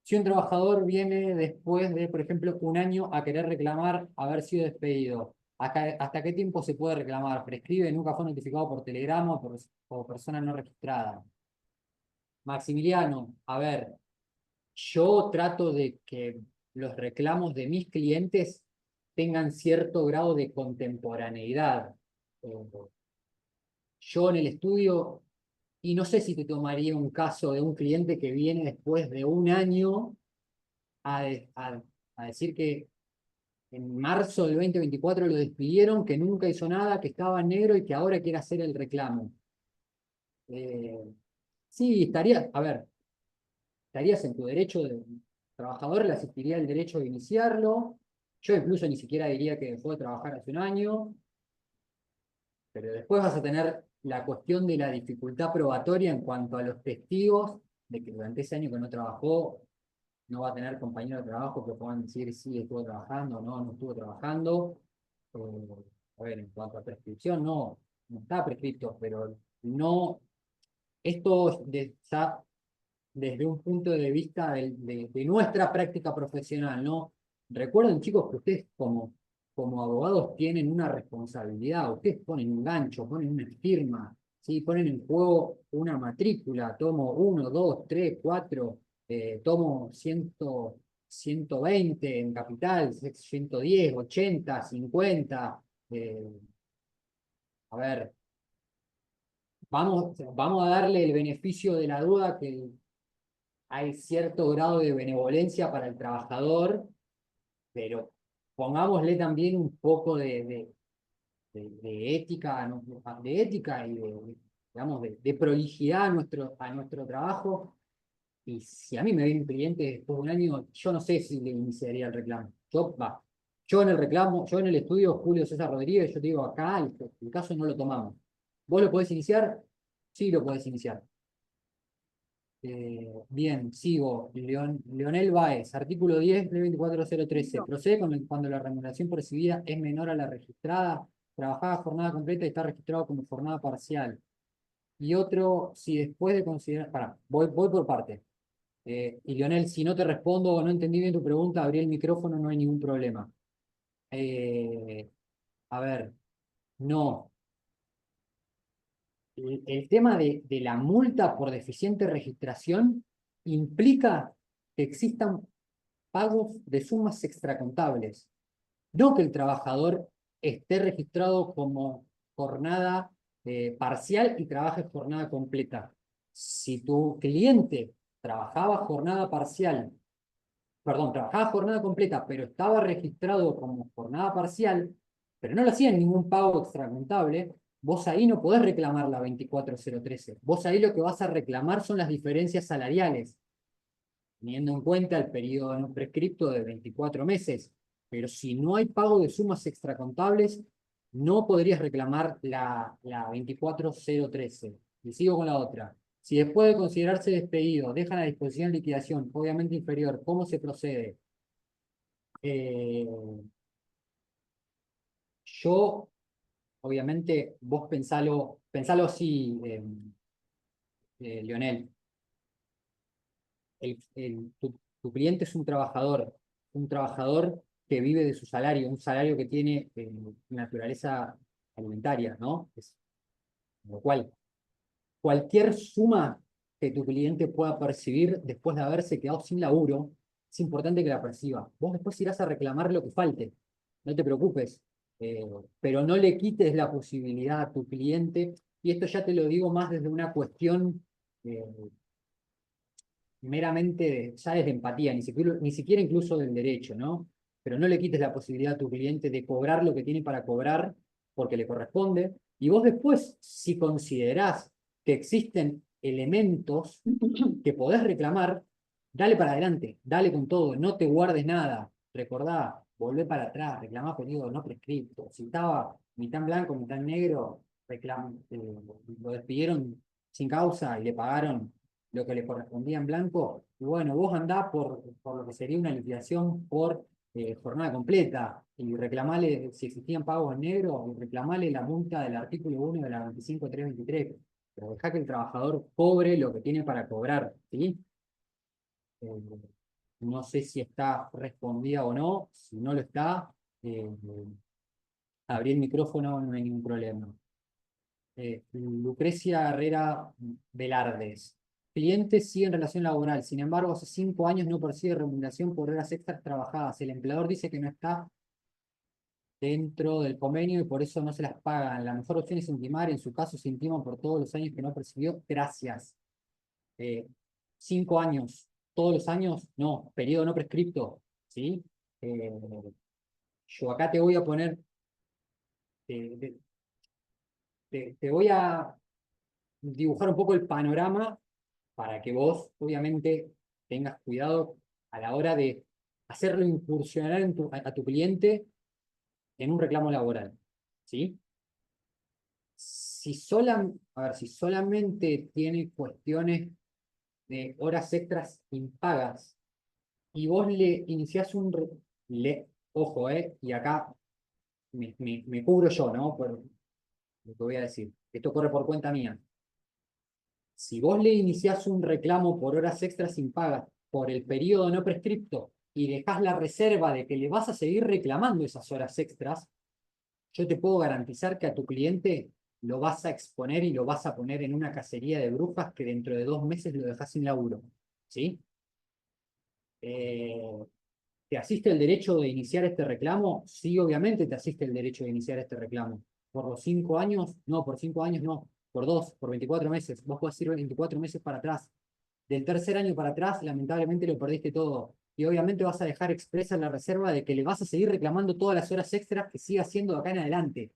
Si un trabajador viene después de, por ejemplo, un año a querer reclamar haber sido despedido, ¿hasta qué tiempo se puede reclamar? ¿Prescribe? ¿Nunca fue notificado por telegrama o por persona no registrada? Maximiliano, a ver, yo trato de que los reclamos de mis clientes tengan cierto grado de contemporaneidad. Yo en el estudio, y no sé si te tomaría un caso de un cliente que viene después de un año a, a decir que en marzo del 2024 lo despidieron, que nunca hizo nada, que estaba en negro y que ahora quiere hacer el reclamo. Sí, estaría, a ver, estarías en tu derecho de trabajador, le asistiría el derecho de iniciarlo. Yo incluso ni siquiera diría que dejó de trabajar hace un año, pero después vas a tener la cuestión de la dificultad probatoria en cuanto a los testigos de que durante ese año que no trabajó, no va a tener compañeros de trabajo que puedan decir si estuvo trabajando o no, no estuvo trabajando. A ver, en cuanto a prescripción, no, no está prescrito, pero no, esto ya desde un punto de vista de nuestra práctica profesional, ¿no? Recuerden, chicos, que ustedes como abogados tienen una responsabilidad, ustedes ponen un gancho, ponen una firma, ¿sí? Ponen en juego una matrícula, tomo 1, 2, 3, 4, tomo 120 en capital, 110, 80, 50, a ver, vamos a darle el beneficio de la duda que hay cierto grado de benevolencia para el trabajador, pero pongámosle también un poco de ética, ¿no? De ética y digamos, de prolijidad a nuestro trabajo. Y si a mí me viene un cliente después de un año, yo no sé si le iniciaría el reclamo. Yo en el reclamo, yo en el estudio Julio César Rodríguez, yo te digo, acá el caso no lo tomamos. ¿Vos lo podés iniciar? Sí, lo podés iniciar. Bien, sigo. Leonel Báez, artículo 10 de 24013. Procede cuando la remuneración percibida es menor a la registrada, trabajada jornada completa y está registrado como jornada parcial. Y otro, si después de considerar. Voy por parte. Y Leonel, si no te respondo o no entendí bien tu pregunta, abrí el micrófono, no hay ningún problema. A ver, no. El tema de la multa por deficiente registración implica que existan pagos de sumas extracontables. No que el trabajador esté registrado como jornada parcial y trabaje jornada completa. Si tu cliente trabajaba jornada parcial, perdón, trabajaba jornada completa, pero estaba registrado como jornada parcial, pero no le hacían ningún pago extracontable, vos ahí no podés reclamar la 24013. Vos ahí lo que vas a reclamar son las diferencias salariales, teniendo en cuenta el periodo no prescripto de 24 meses. Pero si no hay pago de sumas extracontables, no podrías reclamar la 24013. Y sigo con la otra. Si después de considerarse despedido dejan a disposición liquidación, obviamente inferior, ¿cómo se procede? Eh, yo, obviamente, vos pensalo así, Leonel. Tu cliente es un trabajador que vive de su salario, un salario que tiene naturaleza alimentaria, ¿no? Lo cual, cualquier suma que tu cliente pueda percibir después de haberse quedado sin laburo, es importante que la perciba. Vos después irás a reclamar lo que falte, no te preocupes, eh, pero no le quites la posibilidad a tu cliente, y esto ya te lo digo más desde una cuestión eh, meramente ya es de empatía, ni siquiera incluso del derecho, ¿no? Pero no le quites la posibilidad a tu cliente de cobrar lo que tiene para cobrar porque le corresponde. Y vos después, si considerás que existen elementos que podés reclamar, dale para adelante, dale con todo, no te guardes nada. Recordá, volvé para atrás, reclamá periodo no prescripto. Si estaba mitad en blanco, mitad en negro, lo despidieron sin causa y le pagaron lo que le correspondía en blanco, y bueno, vos andás por lo que sería una liquidación por jornada completa, y reclamale, si existían pagos en negro, y reclamale la multa del artículo 1 de la 25323, pero dejá que el trabajador cobre lo que tiene para cobrar, ¿sí? Eh, no sé si está respondida o no, si no lo está, eh, abrí el micrófono, no hay ningún problema. Lucrecia Herrera Velardes. cliente sigue en relación laboral, sin embargo, hace 5 años no percibe remuneración por horas extras trabajadas. El empleador dice que no está dentro del convenio y por eso no se las pagan. La mejor opción es intimar, en su caso se intima por todos los años que no percibió. Gracias. 5 años, todos los años, no, periodo no prescripto, ¿sí? Eh, yo acá te voy a poner, te, te voy a dibujar un poco el panorama para que vos, obviamente, tengas cuidado a la hora de hacerlo incursionar en a tu cliente en un reclamo laboral, ¿sí? A ver, si solamente tiene cuestiones de horas extras impagas y vos le iniciás ojo, y acá me cubro yo, ¿no? Por lo que voy a decir. Esto corre por cuenta mía. Si vos le iniciás un reclamo por horas extras impagas por el periodo no prescripto y dejás la reserva de que le vas a seguir reclamando esas horas extras, yo te puedo garantizar que a tu cliente lo vas a exponer y lo vas a poner en una cacería de brujas que dentro de 2 meses lo dejás sin laburo, ¿sí? ¿Te asiste el derecho de iniciar este reclamo? Sí, obviamente te asiste el derecho de iniciar este reclamo. ¿Por los 5 años? No, por 5 años no. Por 2, por 24 meses. Vos podés ir 24 meses para atrás. Del tercer año para atrás, lamentablemente lo perdiste todo. Y obviamente vas a dejar expresa la reserva de que le vas a seguir reclamando todas las horas extras que siga haciendo de acá en adelante.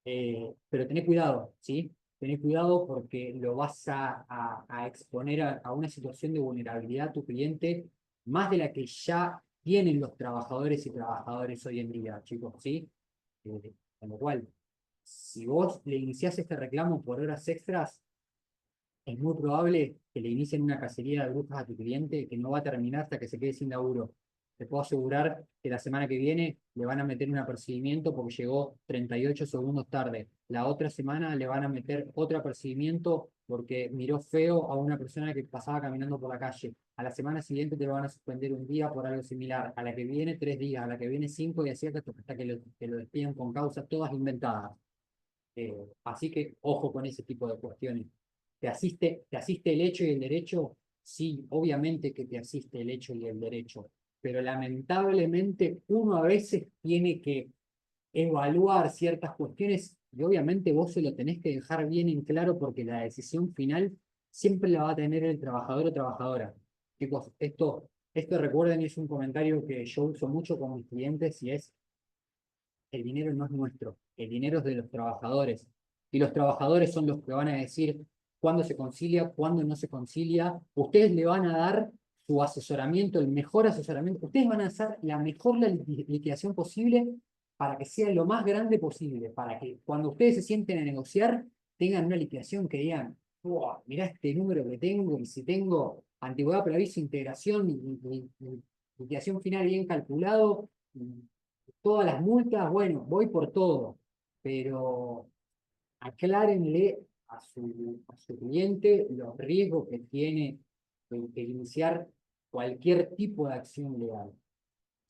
Pero tené cuidado, ¿sí? Tené cuidado porque lo vas a exponer a una situación de vulnerabilidad a tu cliente, más de la que ya tienen los trabajadores y trabajadoras hoy en día, chicos, ¿sí? Con lo cual, si vos le iniciás este reclamo por horas extras, es muy probable que le inicien una cacería de brujas a tu cliente que no va a terminar hasta que se quede sin laburo. Te puedo asegurar que la semana que viene le van a meter un apercibimiento porque llegó 38 segundos tarde. La otra semana le van a meter otro apercibimiento porque miró feo a una persona que pasaba caminando por la calle. A la semana siguiente te lo van a suspender un día por algo similar. A la que viene 3 días, a la que viene 5 y así hasta que lo despidan con causas todas inventadas. Así que ojo con ese tipo de cuestiones. Te asiste el hecho y el derecho? Sí, obviamente que te asiste el hecho y el derecho, pero lamentablemente uno a veces tiene que evaluar ciertas cuestiones y obviamente vos se lo tenés que dejar bien en claro porque la decisión final siempre la va a tener el trabajador o trabajadora. Chicos, esto recuerden, es un comentario que yo uso mucho con mis clientes y es: el dinero no es nuestro, el dinero es de los trabajadores. Y los trabajadores son los que van a decir cuándo se concilia, cuándo no se concilia. Ustedes le van a dar su asesoramiento, el mejor asesoramiento. Ustedes van a hacer la mejor liquidación posible para que sea lo más grande posible, para que cuando ustedes se sienten a negociar, tengan una liquidación que digan: wow, mirá este número que tengo, y si tengo antigüedad prevista, integración y liquidación final bien calculado, todas las multas, bueno, voy por todo, pero aclárenle a su cliente los riesgos que tiene de iniciar cualquier tipo de acción legal.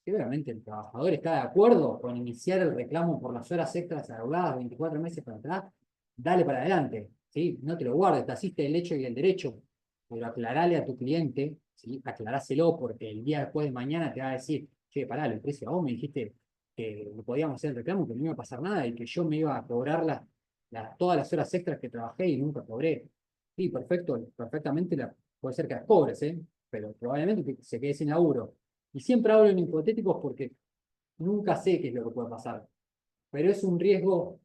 Y obviamente el trabajador está de acuerdo con iniciar el reclamo por las horas extras arregladas 24 meses para atrás, dale para adelante, ¿sí? No te lo guardes, te asiste el hecho y el derecho, pero aclarale a tu cliente, ¿sí? Aclaráselo porque el día después de mañana te va a decir: che, pará, el precio, vos me dijiste que podíamos hacer el reclamo, que no iba a pasar nada y que yo me iba a cobrar todas las horas extras que trabajé y nunca cobré. Sí, perfecto, perfectamente puede ser que las cobres, ¿eh? Pero probablemente se quede sin laburo. Y siempre hablo en hipotéticos porque nunca sé qué es lo que puede pasar. Pero es un riesgo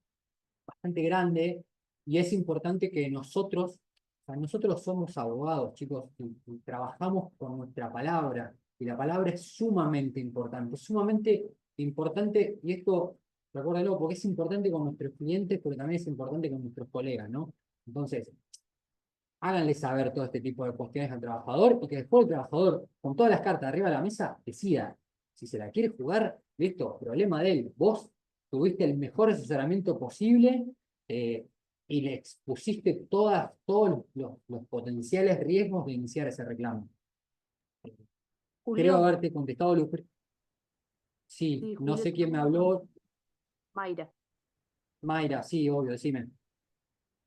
bastante grande y es importante que nosotros, o sea, nosotros somos abogados, chicos, y trabajamos con nuestra palabra. Y la palabra es sumamente importante, y esto, recuérdalo, porque es importante con nuestros clientes, pero también es importante con nuestros colegas, ¿no? Entonces, háganle saber todo este tipo de cuestiones al trabajador y que después el trabajador, con todas las cartas arriba de la mesa, decida. Si se la quiere jugar, listo, problema de él. Vos tuviste el mejor asesoramiento posible, y le expusiste todos los potenciales riesgos de iniciar ese reclamo. Creo Julio, haberte contestado, Lucre. Sí, sí, no Julio, sé te quién me hago una- habló. Mayra. Mayra, sí, obvio, decime.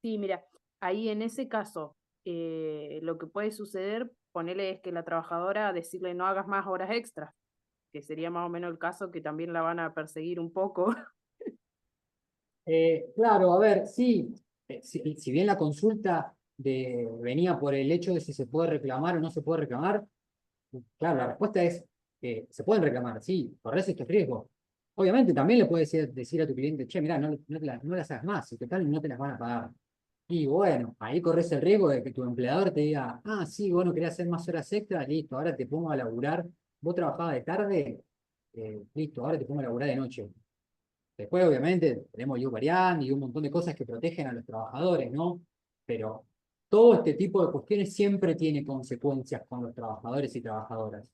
Sí, mira, ahí en ese caso, lo que puede suceder, ponele, es que la trabajadora decirle no hagas más horas extras, que sería más o menos el caso, que también la van a perseguir un poco. Claro, a ver, sí, si bien la consulta venía por el hecho de si se puede reclamar o no se puede reclamar, claro, la respuesta es que se pueden reclamar, sí, corres estos riesgos. Obviamente también le puedes decir a tu cliente, che, mirá, no las hagas más, y total no te las van a pagar. Y bueno, ahí corres el riesgo de que tu empleador te diga, ah, sí, bueno, querías hacer más horas extras, listo, ahora te pongo a laburar. Vos trabajabas de tarde, listo, ahora te pongo a laburar de noche. Después, obviamente, tenemos variant y un montón de cosas que protegen a los trabajadores, ¿no? Pero todo este tipo de cuestiones siempre tiene consecuencias con los trabajadores y trabajadoras.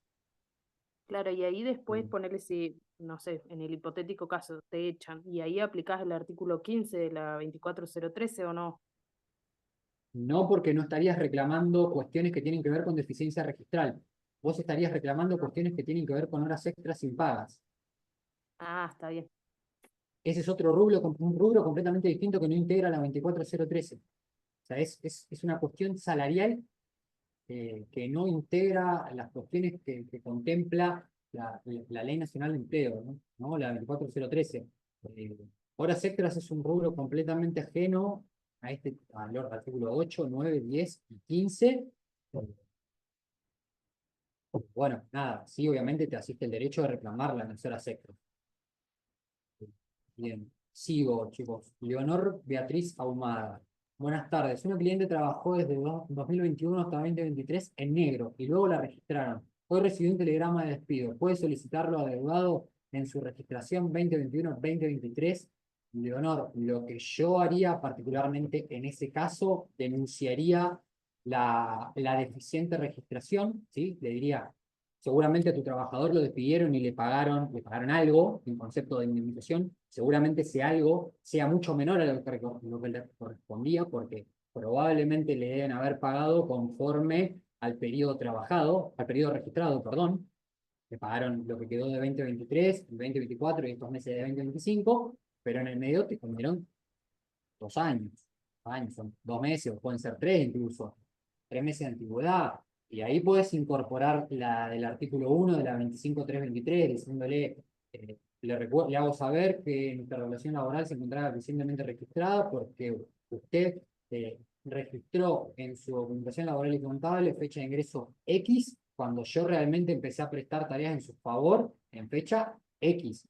Claro, y ahí después ponerle si, no sé, en el hipotético caso te echan, y ahí aplicás el artículo 15 de la 24013 o no. No, porque no estarías reclamando cuestiones que tienen que ver con deficiencia registral. Vos estarías reclamando cuestiones que tienen que ver con horas extras impagas. Ah, está bien. Ese es otro rubro, un rubro completamente distinto que no integra la 24013. O sea, es una cuestión salarial que no integra las cuestiones que contempla la Ley Nacional de Empleo, ¿no? ¿No? La 24013. Eh, Horas extras es un rubro completamente ajeno al artículo 8, 9, 10 y 15. Bueno, nada, sí, obviamente te asiste el derecho de reclamar las horas extras. Bien, sigo, chicos. Leonor Beatriz Ahumada. Buenas tardes. Una cliente trabajó desde 2021 hasta 2023 en negro y luego la registraron. Hoy recibió un telegrama de despido. Puede solicitarlo adeudado en su registración 2021-2023. Leonor, lo que yo haría particularmente en ese caso, denunciaría la deficiente registración, ¿sí? Le diría, seguramente a tu trabajador lo despidieron y le pagaron algo, en concepto de indemnización, seguramente ese algo sea mucho menor a lo que le correspondía, porque probablemente le deben haber pagado conforme al periodo trabajado, al periodo registrado, perdón. Le pagaron lo que quedó de 2023, 2024 y estos meses de 2025, pero en el medio te comieron 2 años. 2 años, son 2 meses, o pueden ser 3 incluso. 3 meses de antigüedad. Y ahí puedes incorporar la del artículo 1 de la 25323, diciéndole, le hago saber que nuestra relación laboral se encontraba recientemente registrada porque usted registró en su documentación laboral y contable fecha de ingreso X, cuando yo realmente empecé a prestar tareas en su favor en fecha X.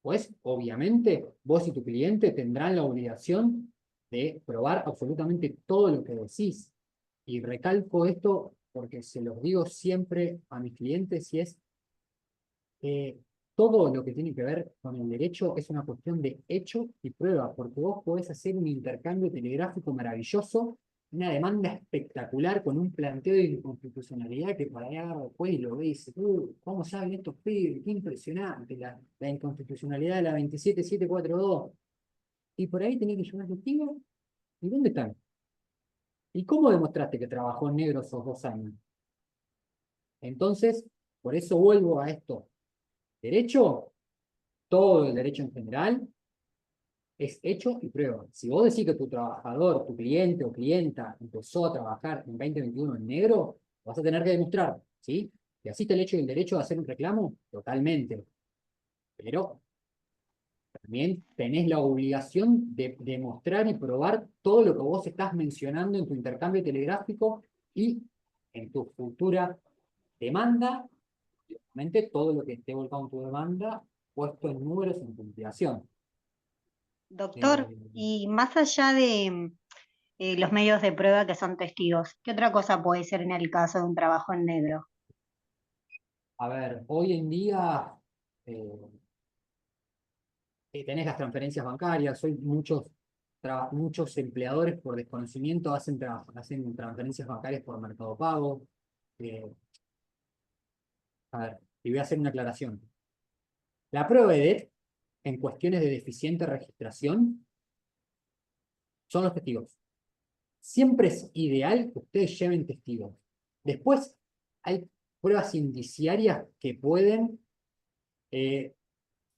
Pues, obviamente, vos y tu cliente tendrán la obligación de probar absolutamente todo lo que decís. Y recalco esto porque se los digo siempre a mis clientes y es eh, todo lo que tiene que ver con el derecho es una cuestión de hecho y prueba, porque vos podés hacer un intercambio telegráfico maravilloso, una demanda espectacular con un planteo de inconstitucionalidad que para allá después lo ves, ¿cómo saben estos pibes? Qué impresionante la inconstitucionalidad de la 27742. Y por ahí tenés que llevar testigos. ¿Y dónde están? ¿Y cómo demostraste que trabajó en negro esos 2 años? Entonces, por eso vuelvo a esto. Derecho, todo el derecho en general, es hecho y prueba. Si vos decís que tu trabajador, tu cliente o clienta empezó a trabajar en 2021 en negro, vas a tener que demostrar, ¿sí? ¿Y asiste el hecho y el derecho de hacer un reclamo? Totalmente. Pero también tenés la obligación de demostrar y probar todo lo que vos estás mencionando en tu intercambio telegráfico y en tu futura demanda, obviamente todo lo que esté volcado en tu demanda, puesto en números en tu litigación. Doctor, Eh, y más allá de los medios de prueba que son testigos, ¿qué otra cosa puede ser en el caso de un trabajo en negro? a ver, hoy en día eh, tenés las transferencias bancarias, hoy muchos empleadores por desconocimiento hacen transferencias bancarias por Mercado Pago. Eh, a ver, y voy a hacer una aclaración. La prueba EDET en cuestiones de deficiente registración son los testigos. Siempre es ideal que ustedes lleven testigos. Después hay pruebas indiciarias que pueden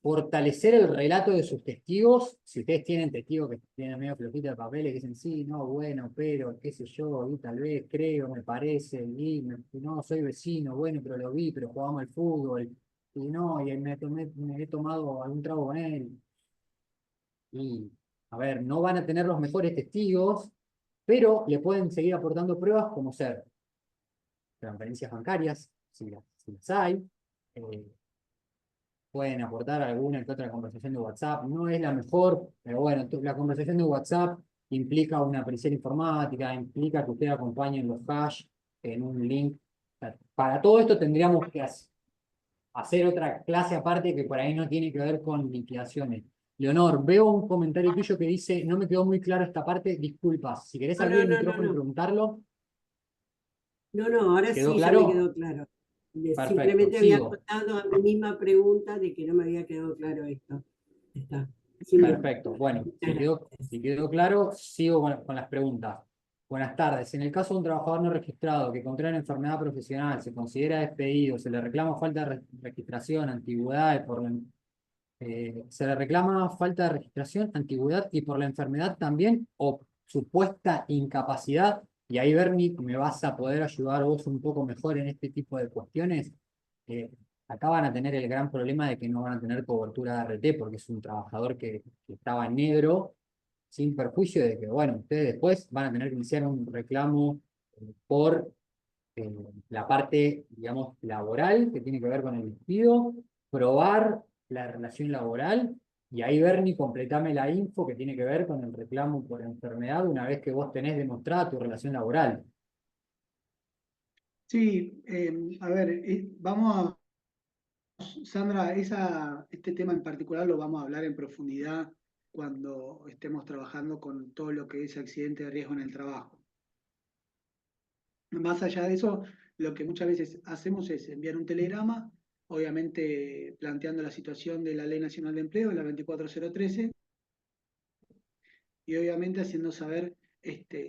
fortalecer el relato de sus testigos. Si ustedes tienen testigos que tienen medio flojita de papeles, que dicen, sí, no, bueno, pero, qué sé yo, y tal vez, creo, me parece, y no, soy vecino, bueno, pero lo vi, pero jugamos al fútbol, y no, y me he tomado algún trago con él. Y, a ver, no van a tener los mejores testigos, pero le pueden seguir aportando pruebas como ser transferencias bancarias, si las hay. eh, Pueden aportar alguna que otra conversación de WhatsApp. No es la mejor, pero bueno, la conversación de WhatsApp implica una pericial informática, implica que ustedes acompañen los hash en un link. Para todo esto tendríamos que hacer otra clase aparte que por ahí no tiene que ver con liquidaciones. Leonor, veo un comentario tuyo que dice, no me quedó muy claro esta parte, disculpas. Si querés No, abrir no, el no, no, micrófono y no. preguntarlo, No, ahora ¿quedó sí ya me claro? quedó claro. Perfecto, Simplemente había sigo. contado a mi misma pregunta de que no me había quedado claro esto. Está. Sí, Perfecto. Bueno, muchas si gracias. quedó claro, sigo con las preguntas. Buenas tardes. En el caso de un trabajador no registrado que contrae una enfermedad profesional, se considera despedido, se le reclama falta de registración, antigüedad, se le reclama falta de registración, antigüedad y por la enfermedad también, o supuesta incapacidad. Y ahí, Bernie, me vas a poder ayudar vos un poco mejor en este tipo de cuestiones. Eh, Acá van a tener el gran problema de que no van a tener cobertura de RT porque es un trabajador que estaba en negro, sin perjuicio de que, bueno, ustedes después van a tener que iniciar un reclamo por la parte, digamos, laboral, que tiene que ver con el despido, probar la relación laboral, y ahí, Bernie, completame la info que tiene que ver con el reclamo por enfermedad una vez que vos tenés demostrada tu relación laboral. Sí, a ver, Sandra, este tema en particular lo vamos a hablar en profundidad cuando estemos trabajando con todo lo que es accidente de riesgo en el trabajo. Más allá de eso, lo que muchas veces hacemos es enviar un telegrama, obviamente planteando la situación de la Ley Nacional de Empleo, la 24013, y obviamente haciendo saber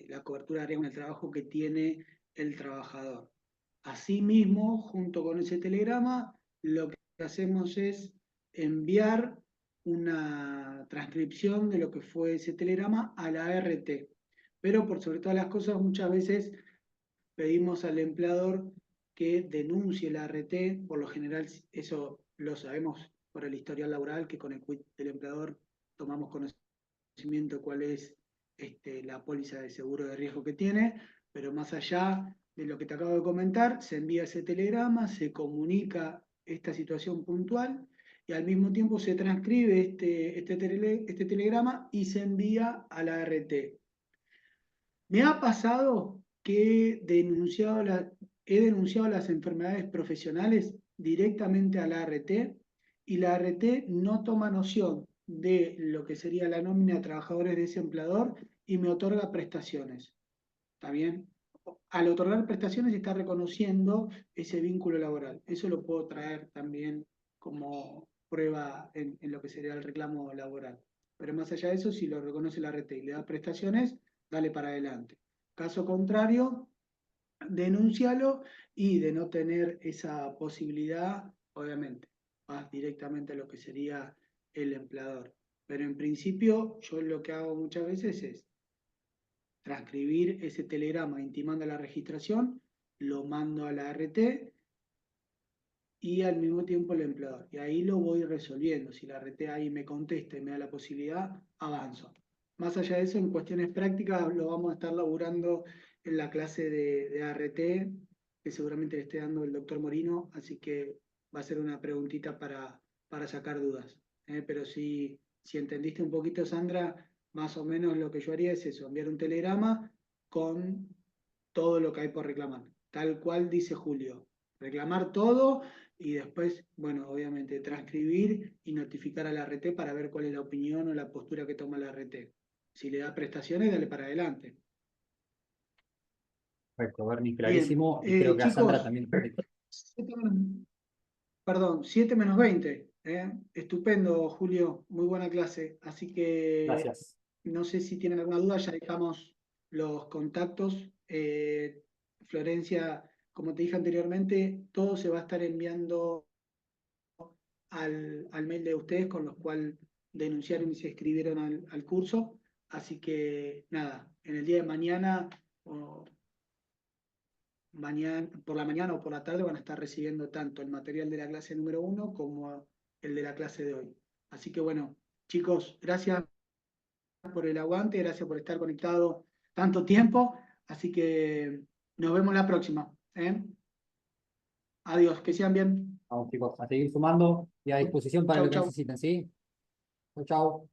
la cobertura de riesgo en el trabajo que tiene el trabajador. Asimismo, junto con ese telegrama, lo que hacemos es enviar una transcripción de lo que fue ese telegrama a la ART. Pero por sobre todas las cosas, muchas veces pedimos al empleador que denuncie la ART. Por lo general, eso lo sabemos por el historial laboral, que con el quit del empleador tomamos conocimiento cuál es la póliza de seguro de riesgo que tiene, pero más allá de lo que te acabo de comentar, se envía ese telegrama, se comunica esta situación puntual y al mismo tiempo se transcribe este telegrama y se envía a la ART. Me ha pasado que he denunciado las enfermedades profesionales directamente a la ART y la ART no toma noción de lo que sería la nómina de trabajadores de ese empleador y me otorga prestaciones. ¿Está bien? Al otorgar prestaciones está reconociendo ese vínculo laboral. Eso lo puedo traer también como prueba en lo que sería el reclamo laboral. Pero más allá de eso, si lo reconoce la ART y le da prestaciones, dale para adelante. Caso contrario, denúncialo y de no tener esa posibilidad, obviamente, vas directamente a lo que sería el empleador. Pero en principio, yo lo que hago muchas veces es transcribir ese telegrama intimando la registración, lo mando a la RT y al mismo tiempo el empleador. Y ahí lo voy resolviendo. Si la RT ahí me contesta y me da la posibilidad, avanzo. Más allá de eso, en cuestiones prácticas lo vamos a estar laburando en la clase de ART, que seguramente le esté dando el doctor Morino, así que va a ser una preguntita para sacar dudas. Pero si entendiste un poquito, Sandra, más o menos lo que yo haría es eso, enviar un telegrama con todo lo que hay por reclamar, tal cual dice Julio. Reclamar todo y después, bueno, obviamente transcribir y notificar a la RT para ver cuál es la opinión o la postura que toma la RT. Si le da prestaciones, dale para adelante. Perfecto, Bernie, Bien, clarísimo. Y creo que a Sandra chicos, también. 7 menos 20. Estupendo, Julio, muy buena clase. Así que Gracias. no sé si tienen alguna duda, ya dejamos los contactos. Florencia, como te dije anteriormente, todo se va a estar enviando al mail de ustedes con los cuales denunciaron y se inscribieron al curso. Así que nada, en el día de mañana, o por la mañana o por la tarde van a estar recibiendo tanto el material de la clase número 1 como el de la clase de hoy. Así que bueno, chicos, gracias por el aguante, gracias por estar conectado tanto tiempo. Así que nos vemos la próxima. Adiós, que sean bien. Vamos, chicos, a seguir sumando y a disposición para Chau, lo que chau. necesiten, ¿sí? Chau, chau.